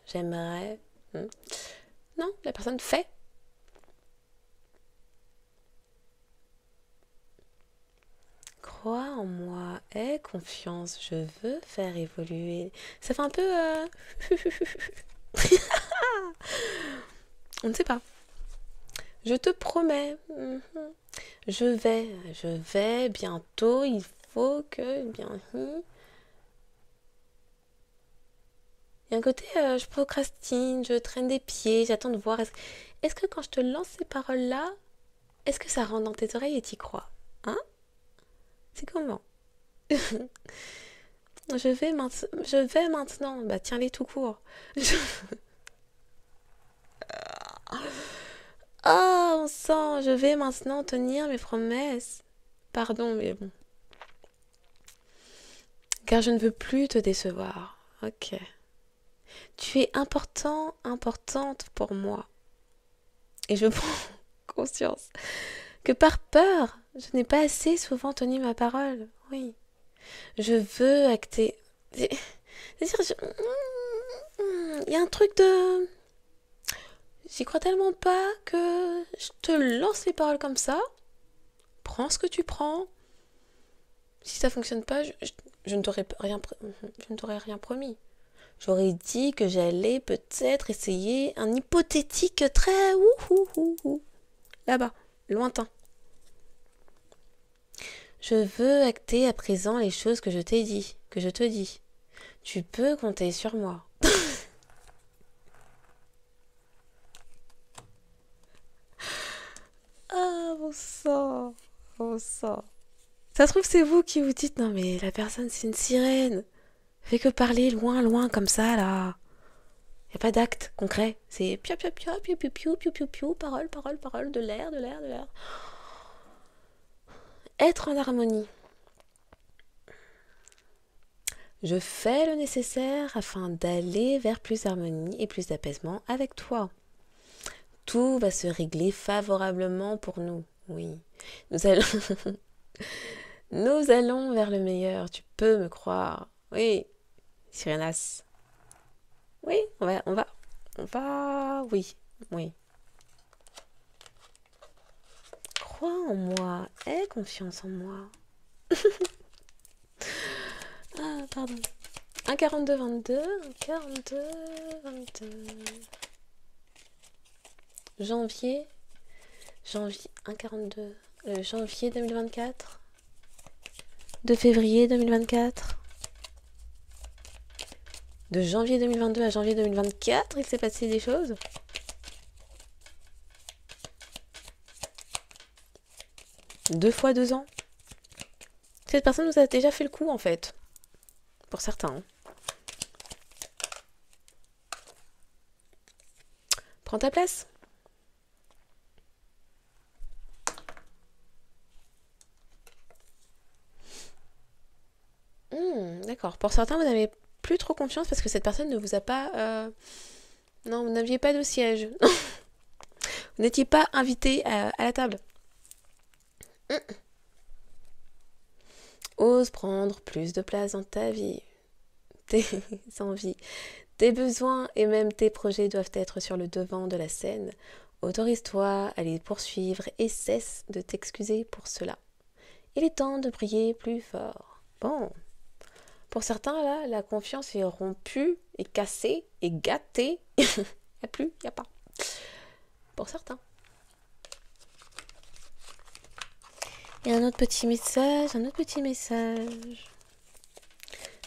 j'aimerais. Non, la personne fait. Crois en moi, aie confiance, je veux faire évoluer. Ça fait un peu... On ne sait pas. Je te promets. Je vais bientôt, il faut que... bien. Il y a un côté, je procrastine, je traîne des pieds, j'attends de voir. Est-ce que quand je te lance ces paroles-là, est-ce que ça rentre dans tes oreilles et t'y crois? Hein? C'est comment? Je vais maintenant. Bah tiens-les tout court. Ah, on sent, je vais maintenant tenir mes promesses. Pardon, mais bon. Car je ne veux plus te décevoir. Ok. Tu es importante pour moi. Et je prends conscience que par peur, je n'ai pas assez souvent tenu ma parole. Oui. Je veux acter. C'est-à-dire, il y a un truc de... J'y crois tellement pas que je te lance les paroles comme ça. Prends ce que tu prends. Si ça fonctionne pas, je ne t'aurais rien promis. J'aurais dit que j'allais peut-être essayer un hypothétique très là-bas, lointain. Je veux acter à présent les choses que je t'ai dit, que je te dis. Tu peux compter sur moi. Ah, bon sang, bon sang. Ça se trouve, c'est vous qui vous dites, non mais la personne c'est une sirène. Fait que parler loin, loin comme ça, là. Y a pas d'acte concret. C'est piou piou piou piou piou piou piou piou piou, parole, parole, parole, de l'air, de l'air, de l'air. Être en harmonie. Je fais le nécessaire afin d'aller vers plus d'harmonie et plus d'apaisement avec toi. Tout va se régler favorablement pour nous. Oui. Nous allons... Nous allons vers le meilleur. Tu peux me croire. Oui. Sirenas. Oui, oui, oui. Crois en moi. Aie confiance en moi. Ah, pardon. 1,42, 42, 22. Janvier, 1,42. Janvier 2024. De février 2024. De janvier 2022 à janvier 2024, il s'est passé des choses. Deux fois 2 ans. Cette personne nous a déjà fait le coup, en fait. Pour certains. Hein. Prends ta place. D'accord. Pour certains, vous n'avez plus trop confiance parce que cette personne ne vous a pas... Non, vous n'aviez pas de siège. Vous n'étiez pas invité à la table. Ose prendre plus de place dans ta vie. Tes envies, tes besoins et même tes projets doivent être sur le devant de la scène. Autorise-toi à les poursuivre et cesse de t'excuser pour cela. Il est temps de briller plus fort. Bon. Pour certains, là, la confiance est rompue, est cassée, est gâtée. Il n'y a plus, il n'y a pas. Pour certains. Et un autre petit message,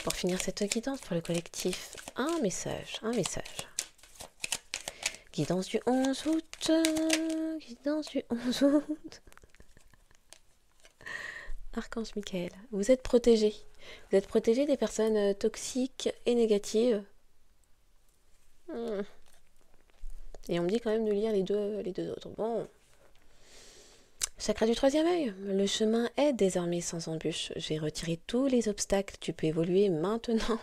Pour finir cette guidance pour le collectif, un message. Guidance du 11 août. Archange Michael, vous êtes protégé. Vous êtes protégé des personnes toxiques et négatives. Et on me dit quand même de lire les deux autres. Bon. Chakra du 3e œil. Le chemin est désormais sans embûche. J'ai retiré tous les obstacles. Tu peux évoluer maintenant.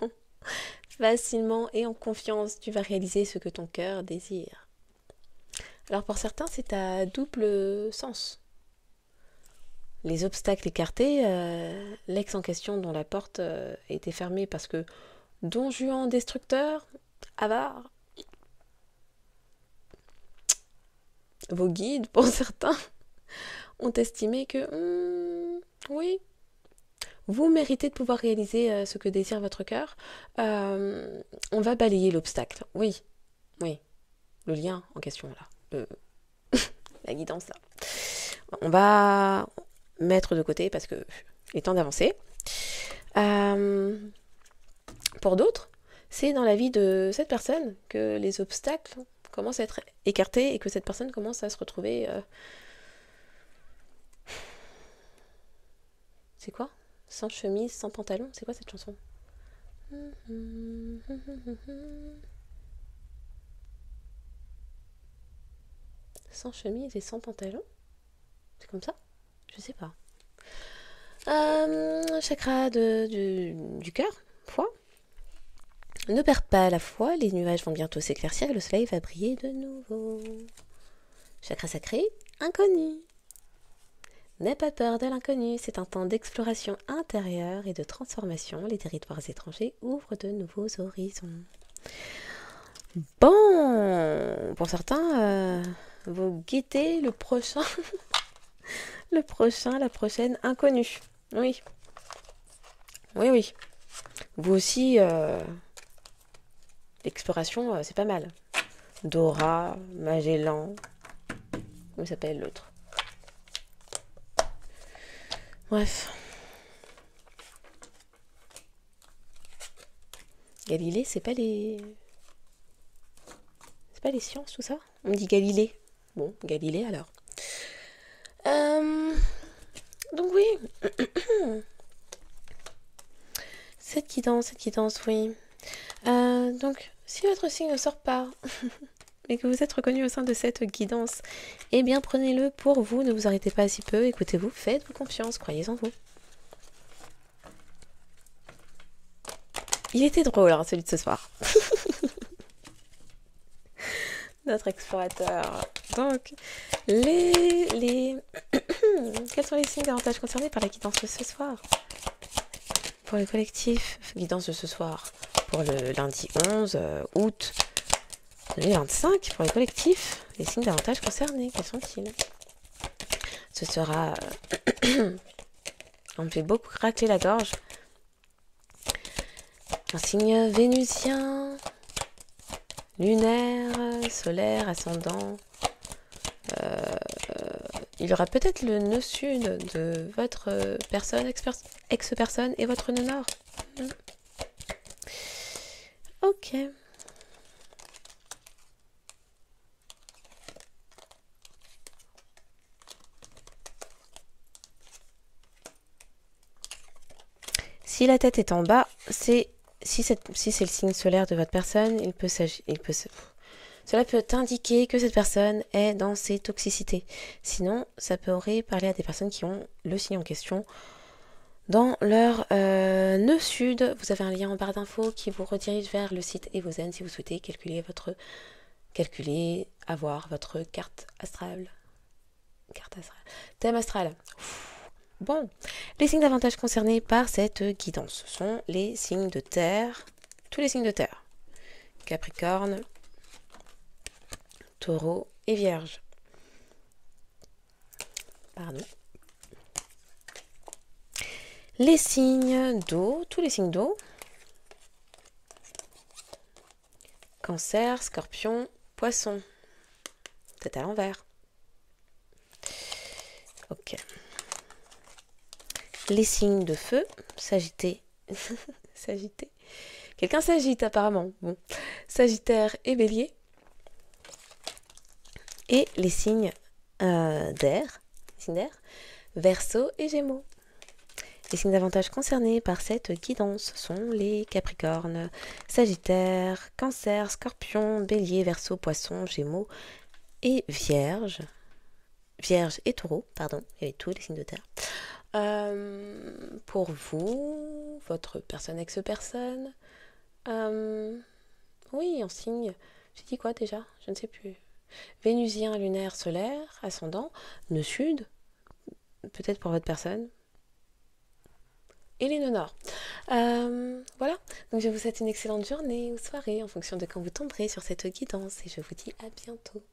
Facilement et en confiance. Tu vas réaliser ce que ton cœur désire. Alors pour certains, c'est à double sens. Les obstacles écartés, l'ex en question dont la porte était fermée parce que Don Juan destructeur, avare. Vos guides, pour certains, ont estimé que, oui, vous méritez de pouvoir réaliser ce que désire votre cœur. On va balayer l'obstacle. Oui, le lien en question, là. La guidance, là. On va mettre de côté parce que il est temps d'avancer. Pour d'autres, c'est dans la vie de cette personne que les obstacles commencent à être écartés et que cette personne commence à se retrouver... C'est quoi? Sans chemise, sans pantalon? C'est quoi cette chanson? Sans chemise et sans pantalon? C'est comme ça? Je sais pas. Chakra du cœur, foi. Ne perds pas la foi, les nuages vont bientôt s'éclaircir et le soleil va briller de nouveau. Chakra sacré, inconnu. N'aie pas peur de l'inconnu, c'est un temps d'exploration intérieure et de transformation. Les territoires étrangers ouvrent de nouveaux horizons. Bon, pour certains, vous guettez le prochain, la prochaine inconnue. Oui. Oui. Vous aussi, l'exploration, c'est pas mal. Dora, Magellan, comment s'appelle l'autre? Bref. Galilée, c'est pas les sciences, tout ça? On dit Galilée. Bon, Galilée alors. Donc oui. Cette guidance, oui. Donc, si votre signe ne sort pas et que vous êtes reconnu au sein de cette guidance, eh bien prenez-le pour vous, ne vous arrêtez pas si peu, écoutez-vous, faites-vous confiance, croyez en vous. Il était drôle, hein, celui de ce soir. Notre explorateur. Donc, quels sont les signes davantage concernés par la guidance de ce soir? Pour le collectif, guidance de ce soir. Pour le lundi 11 août 2025, pour le collectif, les signes davantage concernés, quels sont-ils? Ce sera... On me fait beaucoup craquer la gorge. Un signe vénusien, lunaire, solaire, ascendant. Il y aura peut-être le nœud sud de votre personne, ex-personne et votre nœud nord. Ok. Si la tête est en bas, si c'est le signe solaire de votre personne, cela peut indiquer que cette personne est dans ses toxicités. Sinon, ça pourrait parler à des personnes qui ont le signe en question dans leur nœud sud. Vous avez un lien en barre d'infos qui vous redirige vers le site Evozen si vous souhaitez avoir votre carte astrale. Thème astral. Bon, les signes d'avantage concernés par cette guidance sont les signes de terre, tous les signes de terre. Capricorne, Taureau et Vierge. Pardon. Les signes d'eau, tous les signes d'eau. Cancer, Scorpion, Poisson. Tête à l'envers. Ok. Les signes de feu, Sagittaire. Sagittaire. Quelqu'un s'agite apparemment. Bon. Sagittaire et Bélier. Et les signes d'air, Verseau et Gémeaux. Les signes d'avantage concernés par cette guidance sont les Capricornes, Sagittaire, Cancer, Scorpion, Bélier, Verseau, Poisson, Gémeaux et Vierge. Vierge et Taureau, pardon, il y avait tous les signes de terre. Pour vous, votre personne ex-personne, oui, en signe, j'ai dit quoi déjà? Je ne sais plus. Vénusien, lunaire, solaire, ascendant, nœud sud, peut-être pour votre personne, et les nœuds nord. Voilà, donc je vous souhaite une excellente journée ou soirée en fonction de quand vous tomberez sur cette guidance et je vous dis à bientôt.